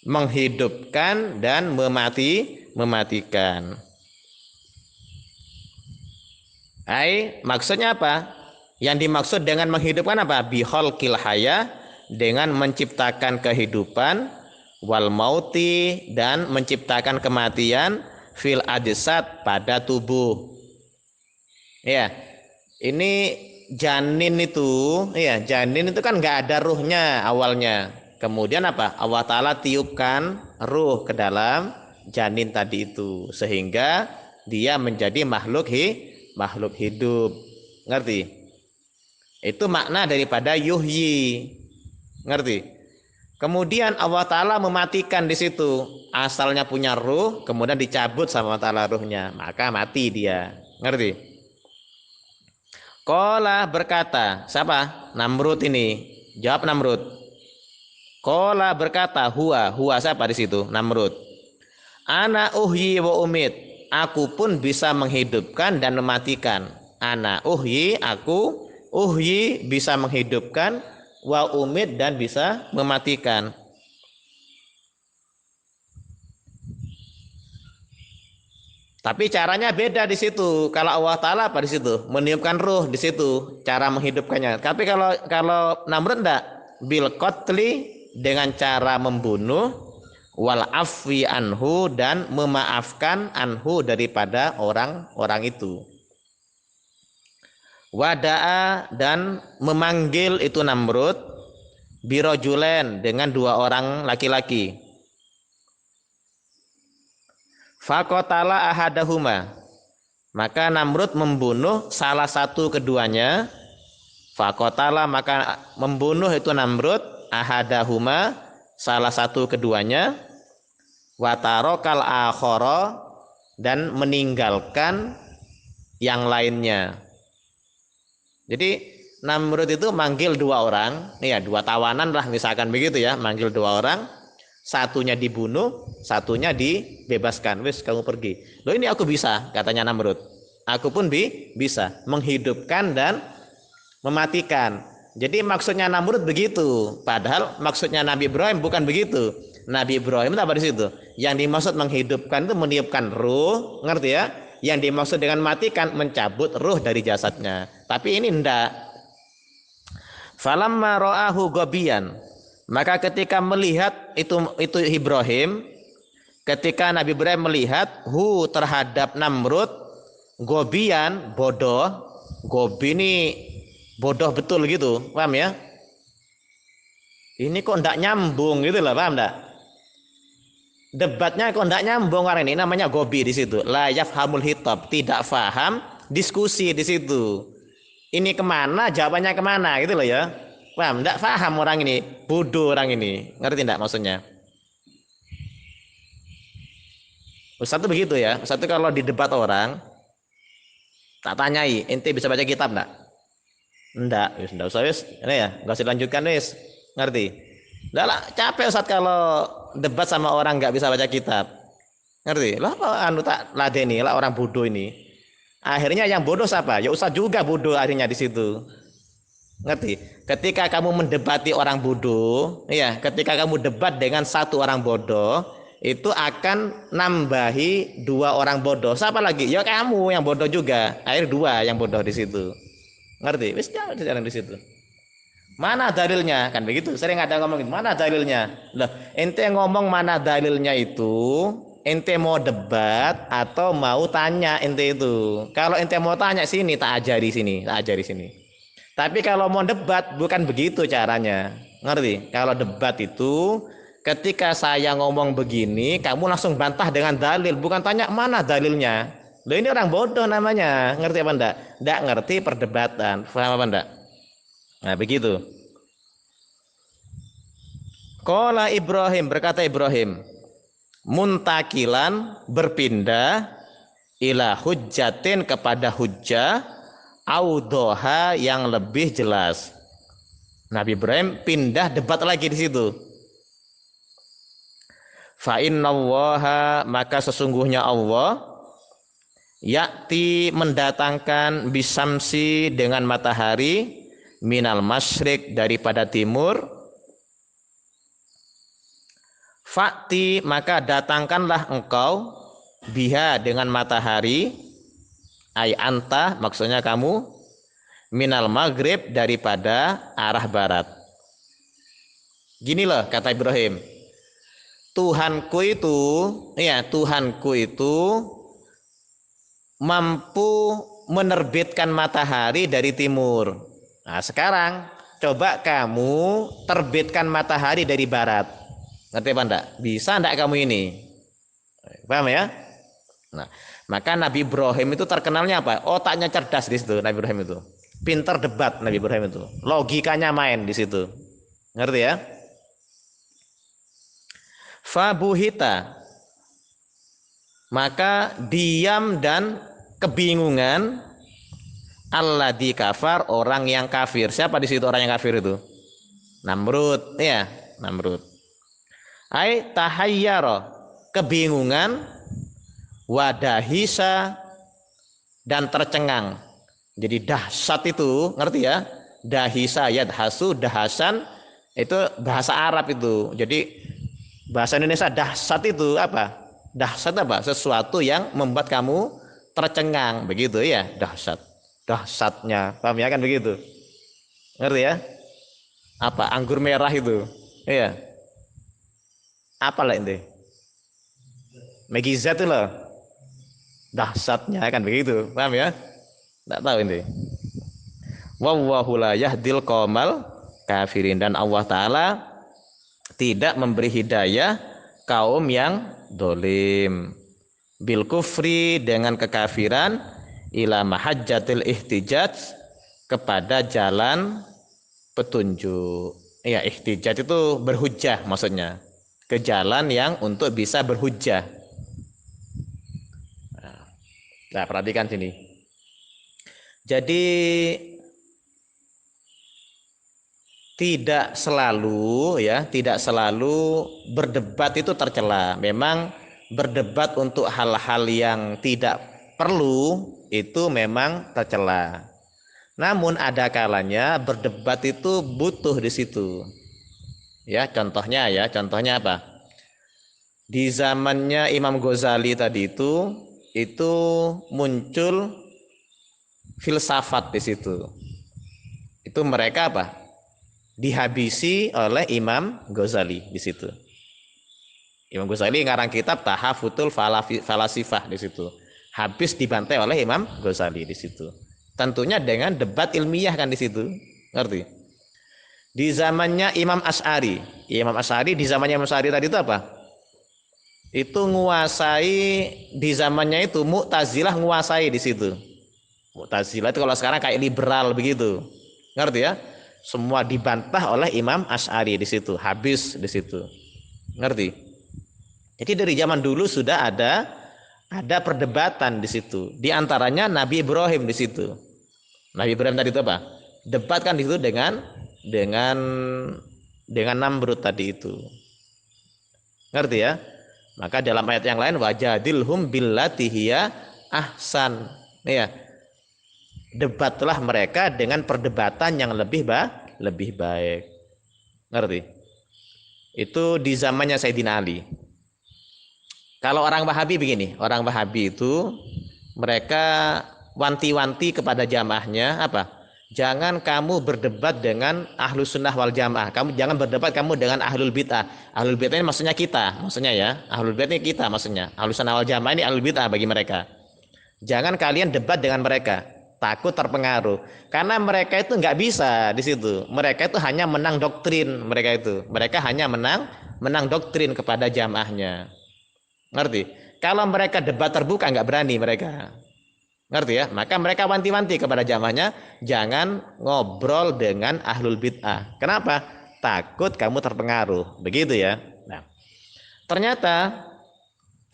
menghidupkan dan mematikan. Maksudnya apa? Yang dimaksud dengan menghidupkan apa? Bikhalqil haya, dengan menciptakan kehidupan, wal mauti, dan menciptakan kematian, fil ajsad, pada tubuh. Ya, ini janin itu, janin itu kan nggak ada ruhnya awalnya. Kemudian apa? Allah Ta'ala tiupkan ruh ke dalam janin tadi itu, sehingga dia menjadi makhluk hidup. Ngerti? Itu makna daripada yuhyi. Ngerti? Kemudian Allah Ta'ala mematikan di situ. Asalnya punya ruh, kemudian dicabut sama Allah Ta'ala ruhnya, maka mati dia. Ngerti? Qala, berkata, siapa? Namrud ini. Jawab Namrud. Qala, berkata, huwa siapa di situ? Namrud. Ana uhyi wa umit. Aku pun bisa menghidupkan dan mematikan. Ana uhyi, aku uhyi, bisa menghidupkan, wa umit, dan bisa mematikan. Tapi caranya beda di situ. Kalau Allah Ta'ala apa di situ? Meniupkan ruh di situ, cara menghidupkannya. Tapi kalau Namrud enggak, bil qatli, dengan cara membunuh, wal afwi anhu, dan memaafkan anhu, daripada orang-orang itu. Wada'a, dan memanggil itu Namrud, birojulen, dengan 2 orang laki-laki. Faqatala ahadahuma, maka Namrud membunuh salah satu keduanya. Faqatala, maka membunuh itu Namrud ahadahuma, salah satu keduanya. Watarokal akhara, dan meninggalkan yang lainnya. Jadi Namrud itu manggil 2 orang, 2 tawanan lah misalkan begitu ya, manggil 2 orang, satunya dibunuh, satunya dibebaskan. Wis, kamu pergi. Loh, ini aku bisa, katanya Namrud. Aku pun bisa menghidupkan dan mematikan. Jadi maksudnya Namrud begitu, padahal maksudnya Nabi Ibrahim bukan begitu. Nabi Ibrahim itu apa di situ? Yang dimaksud menghidupkan itu meniupkan ruh, ngerti ya? Yang dimaksud dengan matikan, mencabut ruh dari jasadnya. Tapi ini enggak. Falamma ra'ahu gobian, maka ketika melihat itu Ibrahim, ketika Nabi Ibrahim melihat terhadap Namrud, gobian, bodoh. Gobi ini bodoh betul gitu, paham ya? Ini kok enggak nyambung gitu lah, paham enggak? Debatnya kok enggak nyambung, karena ini namanya gobi di situ. La yafhamul hitab, tidak faham diskusi di situ. Ini kemana, jawabannya kemana gitu loh ya. Paham? Enggak paham orang ini, bodoh orang ini. Ngerti enggak maksudnya? Ustaz itu begitu ya. Ustaz itu kalau di debat orang, tak tanyai, ente bisa baca kitab enggak? Enggak, enggak usah wis. Ini ya, enggak usah dilanjutkan wis. Ngerti? Enggak lah, capek Ustaz kalau debat sama orang enggak bisa baca kitab. Ngerti? Lah apa anu tak ladeni lah orang bodoh ini. Akhirnya yang bodoh siapa? Ya Ustaz juga bodoh akhirnya di situ. Ngerti? Ketika kamu mendebati orang bodoh, ketika kamu debat dengan satu orang bodoh, itu akan nambahi 2 orang bodoh. Siapa lagi? Ya kamu yang bodoh juga. Akhir 2 yang bodoh di situ. Ngerti? Wis jalan di situ. Mana dalilnya? Kan begitu. Sering ada ngomongin, mana dalilnya? Loh, ente ngomong mana dalilnya itu, ente mau debat atau mau tanya ente itu. Kalau ente mau tanya sini, tak ajari sini. Tapi kalau mau debat bukan begitu caranya. Ngerti? Kalau debat itu ketika saya ngomong begini, kamu langsung bantah dengan dalil, bukan tanya mana dalilnya. Loh, ini orang bodoh namanya. Ngerti apa enggak? Enggak ngerti perdebatan. Paham apa enggak? Nah, begitu. Qala Ibrahim, berkata Ibrahim, muntakilan berpindah ila hujjatin kepada hujjah audoha yang lebih jelas. Nabi Ibrahim pindah debat lagi di situ. Fa innallaha, maka sesungguhnya Allah yakti mendatangkan bisamsi dengan matahari minal masyrik daripada timur. Fakti, maka datangkanlah engkau biha dengan matahari, ay anta, maksudnya kamu, minal maghrib daripada arah barat. Gini loh kata Ibrahim, Tuhanku itu mampu menerbitkan matahari dari timur. Nah sekarang coba kamu terbitkan matahari dari barat. Ngerti apa enggak? Bisa enggak kamu ini? Paham ya? Nah, maka Nabi Ibrahim itu terkenalnya apa? Otaknya cerdas di situ Nabi Ibrahim itu. Pinter debat Nabi Ibrahim itu. Logikanya main di situ. Ngerti ya? Fabuhita, maka diam dan kebingungan alladzi kafar, orang yang kafir. Siapa di situ orang yang kafir itu? Namrud, ya, Namrud. Ai tahayyara, kebingungan, wadahisa, dan tercengang. Jadi dahsyat itu, ngerti ya? Dahisa yadhasu, dahasan itu bahasa Arab itu. Jadi bahasa Indonesia dahsyat itu apa? Dahsyat apa? Sesuatu yang membuat kamu tercengang, begitu ya? Dahsyat. Dahsyatnya, paham ya kan begitu? Ngerti ya? Apa? Anggur merah itu. Iya. Apa lah ini? Megizat itu loh. Dahsyatnya kan begitu, paham ya? Tidak tahu ini. Wallahu la yahdil qaumal kafirin, dan Allah Ta'ala tidak memberi hidayah kaum yang dolim. Bil kufri, dengan kekafiran, ila mahajjatil ihtijaj, kepada jalan petunjuk. Ya, ihtijaj itu berhujjah maksudnya. Ke jalan yang untuk bisa berhujjah. Nah, perhatikan sini. Jadi tidak selalu berdebat itu tercela. Memang berdebat untuk hal-hal yang tidak perlu itu memang tercela. Namun ada kalanya berdebat itu butuh di situ. Ya, contohnya apa? Di zamannya Imam Ghazali tadi itu muncul filsafat di situ. Itu mereka apa? Dihabisi oleh Imam Ghazali di situ. Imam Ghazali ngarang kitab Tahafutul Falasifah di situ. Habis dibantai oleh Imam Ghazali di situ. Tentunya dengan debat ilmiah kan di situ. Ngerti? Di zamannya Imam Asy'ari di zamannya Imam Asy'ari tadi itu apa? Itu nguasai, di zamannya itu Mu'tazilah nguasai di situ. Mu'tazilah itu kalau sekarang kayak liberal begitu. Ngerti ya? Semua dibantah oleh Imam Asy'ari di situ, habis di situ. Ngerti? Jadi dari zaman dulu sudah ada perdebatan di situ. Di antaranya Nabi Ibrahim di situ. Nabi Ibrahim tadi itu apa? Debat kan di situ dengan Namrud tadi itu. Ngerti ya? Maka dalam ayat yang lain wajadilhum billati hiya ahsan. Ya. Debatlah mereka dengan perdebatan yang lebih baik. Ngerti? Itu di zamannya Sayyidina Ali. Kalau orang Wahabi begini, orang Wahabi itu mereka wanti-wanti kepada jamaahnya apa? Jangan kamu berdebat dengan ahlus sunnah wal jamaah. Kamu jangan berdebat kamu dengan ahlul bid'ah. Ahlul bid'ah ini maksudnya kita, maksudnya ya. Ahlul bid'ah ini kita maksudnya. Ahlus sunnah wal jamaah ini ahlul bid'ah bagi mereka. Jangan kalian debat dengan mereka. Takut terpengaruh. Karena mereka itu nggak bisa di situ. Mereka itu hanya menang doktrin mereka itu. Mereka hanya menang doktrin kepada jamaahnya. Ngerti? Kalau mereka debat terbuka nggak berani mereka. Ngerti ya? Maka mereka wanti-wanti kepada jamaahnya, jangan ngobrol dengan ahlul bid'ah. Kenapa? takut kamu terpengaruh. Begitu ya. Nah, ternyata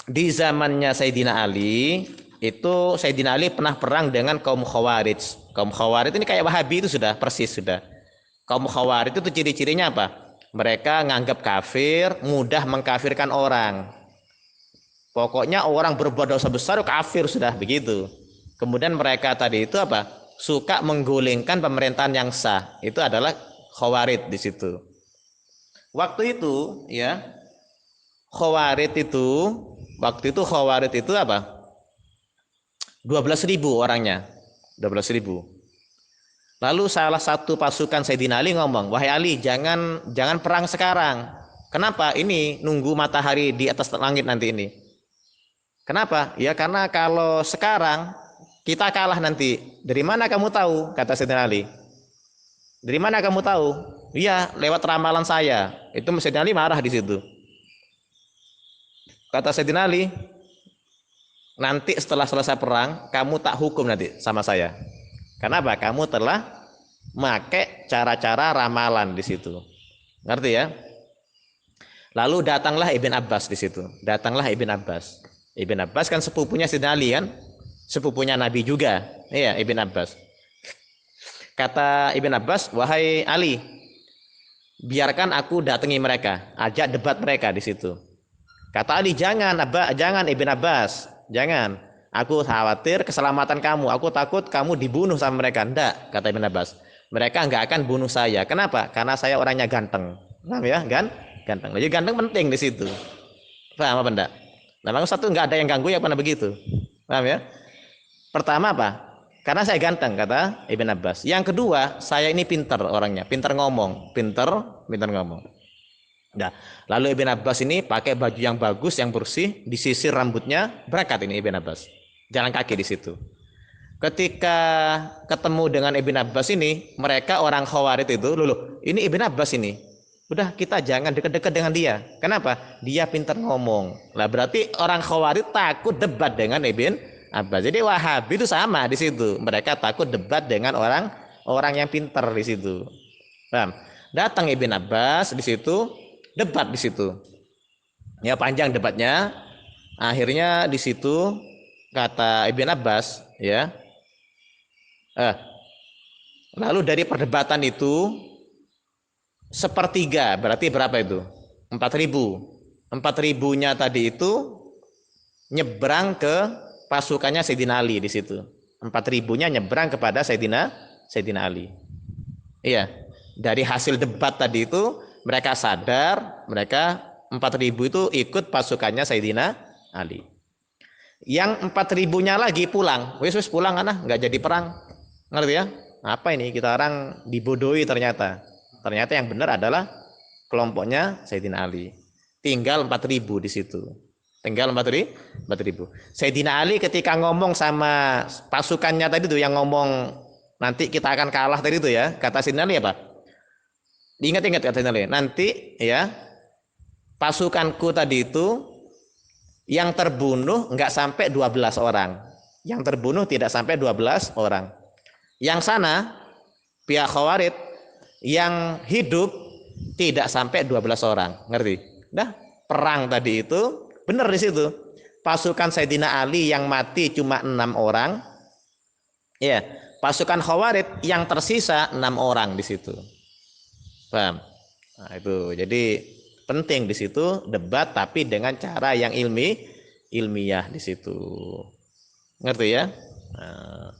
di zamannya Sayyidina Ali itu Sayyidina Ali pernah perang dengan kaum Khawarij. Kaum Khawarij ini kayak Wahabi itu sudah persis sudah. Kaum Khawarij itu ciri-cirinya apa? Mereka nganggap kafir, mudah mengkafirkan orang. Pokoknya orang berbuat dosa besar kafir sudah begitu. Kemudian mereka tadi itu apa? Suka menggulingkan pemerintahan yang sah. Itu adalah Khawarij di situ. Waktu itu ya, Khawarij itu Khawarij itu apa? 12.000 orangnya. 12.000. Lalu salah satu pasukan Sayyidina Ali ngomong, "Wahai Ali, jangan perang sekarang. Kenapa? Ini nunggu matahari di atas langit nanti ini." Kenapa? Ya karena kalau sekarang kita kalah nanti. Dari mana kamu tahu? Kata Sayyidina Ali. Dari mana kamu tahu? Iya, lewat ramalan saya. Itu Sayyidina Ali marah di situ. Kata Sayyidina Ali, nanti setelah selesai perang, kamu tak hukum nanti sama saya. Kenapa? Kamu telah make cara-cara ramalan di situ. Ngerti ya? Lalu datanglah Ibn Abbas di situ. Datanglah Ibn Abbas. Ibn Abbas kan sepupunya Sayyidina Ali kan? Sepupunya Nabi juga. Iya, Ibn Abbas. Kata Ibn Abbas, "Wahai Ali, biarkan aku datangi mereka, ajak debat mereka di situ." Kata Ali, "Jangan Ibn Abbas, jangan. Aku khawatir keselamatan kamu. Aku takut kamu dibunuh sama mereka." Enggak, kata Ibn Abbas. Mereka enggak akan bunuh saya. Kenapa? Karena saya orangnya ganteng. Paham ya? Ganteng. Jadi ganteng penting di situ. Paham apa enggak? Memang satu enggak ada yang ganggu ya pernah begitu. Paham ya? Pertama apa? Karena saya ganteng, kata Ibn Abbas. Yang kedua, saya ini pintar orangnya, pintar ngomong, pintar ngomong. Nah, lalu Ibn Abbas ini pakai baju yang bagus, yang bersih, disisir rambutnya, berangkat ini Ibn Abbas. Jalan kaki di situ. Ketika ketemu dengan Ibn Abbas ini, mereka orang Khawarij itu, loh, ini Ibn Abbas ini. Udah kita jangan dekat-dekat dengan dia. Kenapa? Dia pintar ngomong. Lah berarti orang Khawarij takut debat dengan Ibn Abbas. Jadi Wahabi itu sama di situ. Mereka takut debat dengan orang yang pintar di situ. Paham? Datang Ibn Abbas di situ, debat di situ. Ya panjang debatnya. Akhirnya di situ kata Ibn Abbas, ya. Lalu dari perdebatan itu sepertiga, berarti berapa itu? 4.000. 4.000-nya tadi itu nyebrang ke pasukannya Sayyidina Ali di situ. 4.000-nya nyebrang kepada Sayyidina Ali. Iya, dari hasil debat tadi itu mereka sadar, mereka 4.000 itu ikut pasukannya Sayyidina Ali. Yang 4.000-nya lagi pulang, wis pulang ana, nggak jadi perang. Ngerti ya? Apa ini? Kita orang dibodohi ternyata. Ternyata yang benar adalah kelompoknya Sayyidina Ali. Tinggal 4.000 di situ. Tinggal 4.000. Sayyidina Ali ketika ngomong sama pasukannya tadi tuh yang ngomong nanti kita akan kalah tadi itu ya. Kata Sayyidina Ali apa? Ingat kata Sayyidina Ali. Nanti ya pasukanku tadi itu yang terbunuh enggak sampai 12 orang. Yang terbunuh tidak sampai 12 orang. Yang sana pihak Khawarij yang hidup tidak sampai 12 orang. Ngerti? Nah, perang tadi itu benar di situ. Pasukan Sayyidina Ali yang mati cuma 6 orang. Ya, pasukan Khawarij yang tersisa 6 orang di situ. Paham? Nah, itu. Jadi penting di situ debat tapi dengan cara yang ilmiah di situ. Ngerti ya? Nah,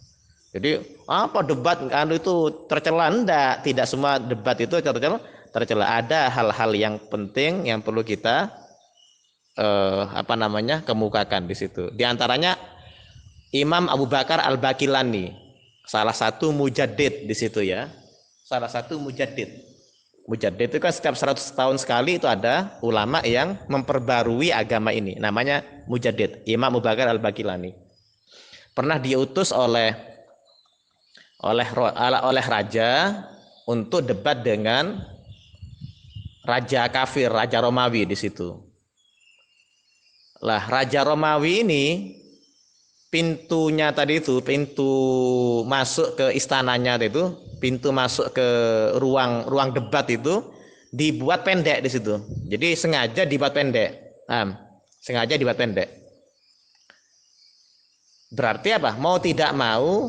jadi apa debat itu tercela? Enggak, tidak semua debat itu tercela. Ada hal-hal yang penting yang perlu kita kemukakan di situ. Di antaranya Imam Abu Bakar Al-Baqillani, salah satu mujaddid di situ ya. Salah satu mujaddid. Mujaddid itu kan setiap 100 tahun sekali itu ada ulama yang memperbarui agama ini. Namanya mujaddid, Imam Abu Bakar Al-Baqillani. Pernah diutus oleh raja untuk debat dengan raja kafir, raja Romawi di situ. Lah raja Romawi ini pintunya tadi itu, pintu masuk ke istananya itu, pintu masuk ke ruang debat itu dibuat pendek di situ. Jadi sengaja dibuat pendek. Sengaja dibuat pendek. Berarti apa? Mau tidak mau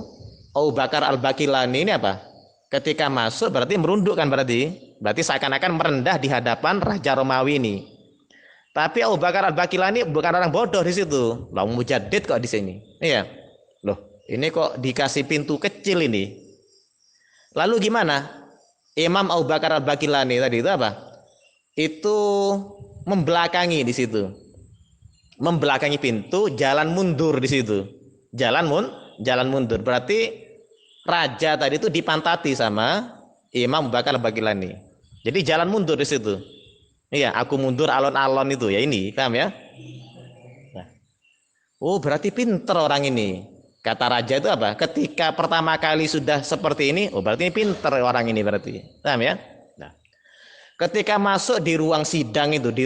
Abu Bakar Al-Bakilani ini apa? Ketika masuk berarti merunduk kan berarti. Berarti seakan-akan merendah di hadapan Raja Romawi ini. Tapi Abu Bakar Al-Bakilani bukan orang bodoh di situ. Lah mujaddid kok di sini. Iya. Loh, ini kok dikasih pintu kecil ini. Lalu gimana? Imam Abu Bakar Al-Bakilani tadi itu apa? Itu membelakangi di situ. Membelakangi pintu, jalan mundur di situ. Jalan mundur. Berarti raja tadi itu dipantati sama Imam Abu Bakar Al-Bakilani. Jadi jalan mundur di situ. Iya, aku mundur alon-alon itu ya ini, paham ya? Nah. Oh, berarti pinter orang ini. Kata raja itu apa? Ketika pertama kali sudah seperti ini, oh berarti ini pinter orang ini berarti. Paham ya? Nah. Ketika masuk di ruang sidang itu, di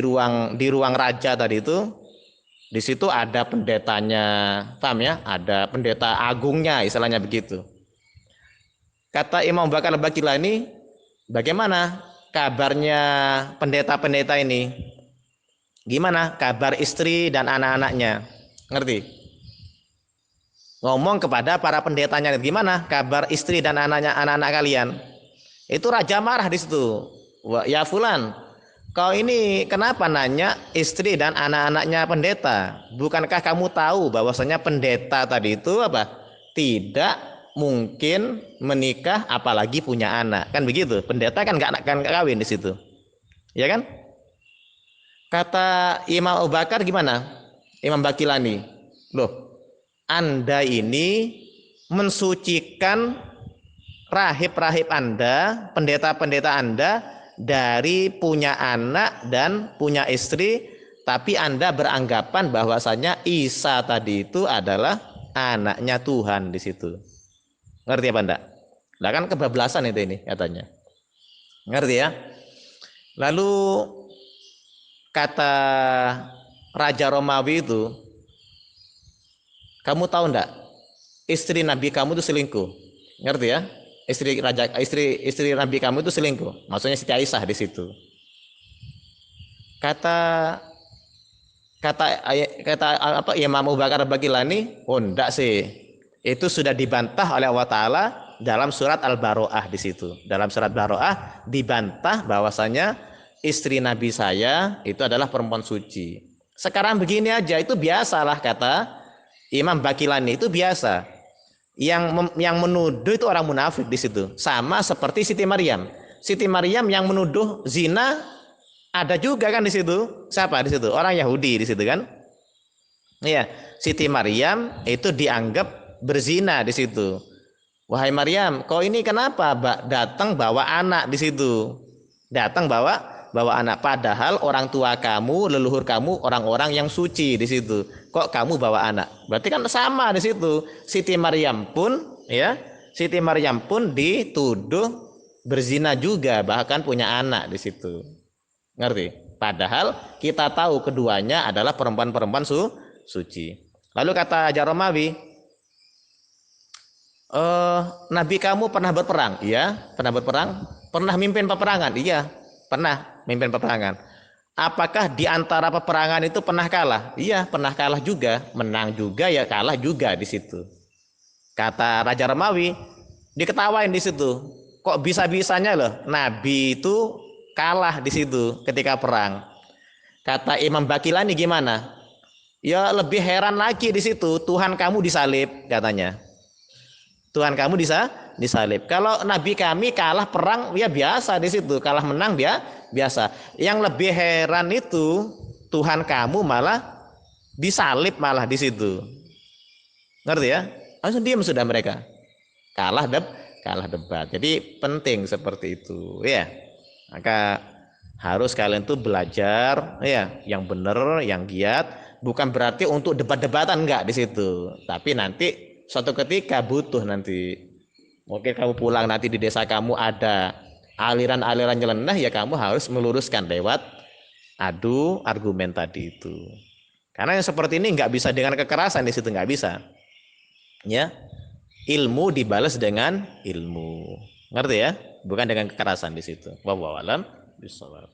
ruang raja tadi itu, di situ ada pendetanya, paham ya? Ada pendeta agungnya, istilahnya begitu. Kata Imam Bakar Al-Bakilani, bagaimana kabarnya pendeta-pendeta ini? Gimana kabar istri dan anak-anaknya? Ngerti? Ngomong kepada para pendetanya, gimana kabar istri dan anak-anak kalian? Itu raja marah di situ. Wah, ya fulan, kau ini kenapa nanya istri dan anak-anaknya pendeta? Bukankah kamu tahu bahwasanya pendeta tadi itu apa? Tidak mungkin menikah apalagi punya anak, kan begitu? Pendeta kan nggak kawin di situ, ya kan? Kata Imam Abu Bakar gimana? Imam Bakilani, loh, Anda ini mensucikan rahib-rahib Anda, pendeta-pendeta Anda dari punya anak dan punya istri, tapi Anda beranggapan bahwasanya Isa tadi itu adalah anaknya Tuhan di situ. Ngerti apa enggak? Lah kan kebablasan itu ini katanya. Ngerti ya? Lalu kata Raja Romawi itu, kamu tahu enggak? Istri Nabi kamu itu selingkuh. Ngerti ya? Istri Nabi kamu itu selingkuh. Maksudnya Siti Aisyah di situ. Kata apa Imam Abu Bakar Al-Bakilani, oh enggak sih. Itu sudah dibantah oleh Allah Ta'ala dalam surat Al-Baro'ah di situ. Dalam surat Baro'ah dibantah bahwasanya istri Nabi saya itu adalah perempuan suci. Sekarang begini aja, itu biasalah kata Imam Bakilani, itu biasa. Yang menuduh itu orang munafik di situ. Sama seperti Siti Maryam. Siti Maryam yang menuduh zina ada juga kan di situ. Siapa di situ? Orang Yahudi di situ kan? Iya, Siti Maryam itu dianggap berzina di situ. Wahai Maryam, kau ini kenapa datang bawa anak di situ? Datang bawa anak, padahal orang tua kamu, leluhur kamu orang-orang yang suci di situ. Kok kamu bawa anak? Berarti kan sama di situ. Siti Maryam pun dituduh berzina juga, bahkan punya anak di situ. Ngerti? Padahal kita tahu keduanya adalah perempuan-perempuan suci. Lalu kata Jaromawi, Nabi kamu pernah berperang? Iya, pernah berperang. Pernah mimpin peperangan? Iya, pernah mimpin peperangan. Apakah di antara peperangan itu pernah kalah? Iya, pernah kalah juga. Menang juga ya, kalah juga di situ. Kata Raja Romawi, diketawain di situ. Kok bisa-bisanya loh Nabi itu kalah di situ ketika perang. Kata Imam Bakilani gimana? Ya lebih heran lagi di situ, Tuhan kamu disalib katanya. Tuhan kamu disalib. Kalau Nabi kami kalah perang ya biasa di situ, kalah menang dia biasa. Yang lebih heran itu Tuhan kamu malah disalib malah di situ. Ngerti ya? Langsung diam sudah mereka. Kalah debat. Jadi penting seperti itu ya. Maka harus kalian tuh belajar ya yang benar, yang giat, bukan berarti untuk debat-debatan enggak di situ. Tapi nanti suatu ketika butuh nanti. Mungkin kamu pulang nanti di desa kamu ada aliran-aliran nyeleneh, ya kamu harus meluruskan lewat adu argumen tadi itu. Karena yang seperti ini nggak bisa dengan kekerasan di situ, nggak bisa. Ya, ilmu dibalas dengan ilmu, ngerti ya? Bukan dengan kekerasan di situ. Wallahu a'lam. Bisawab.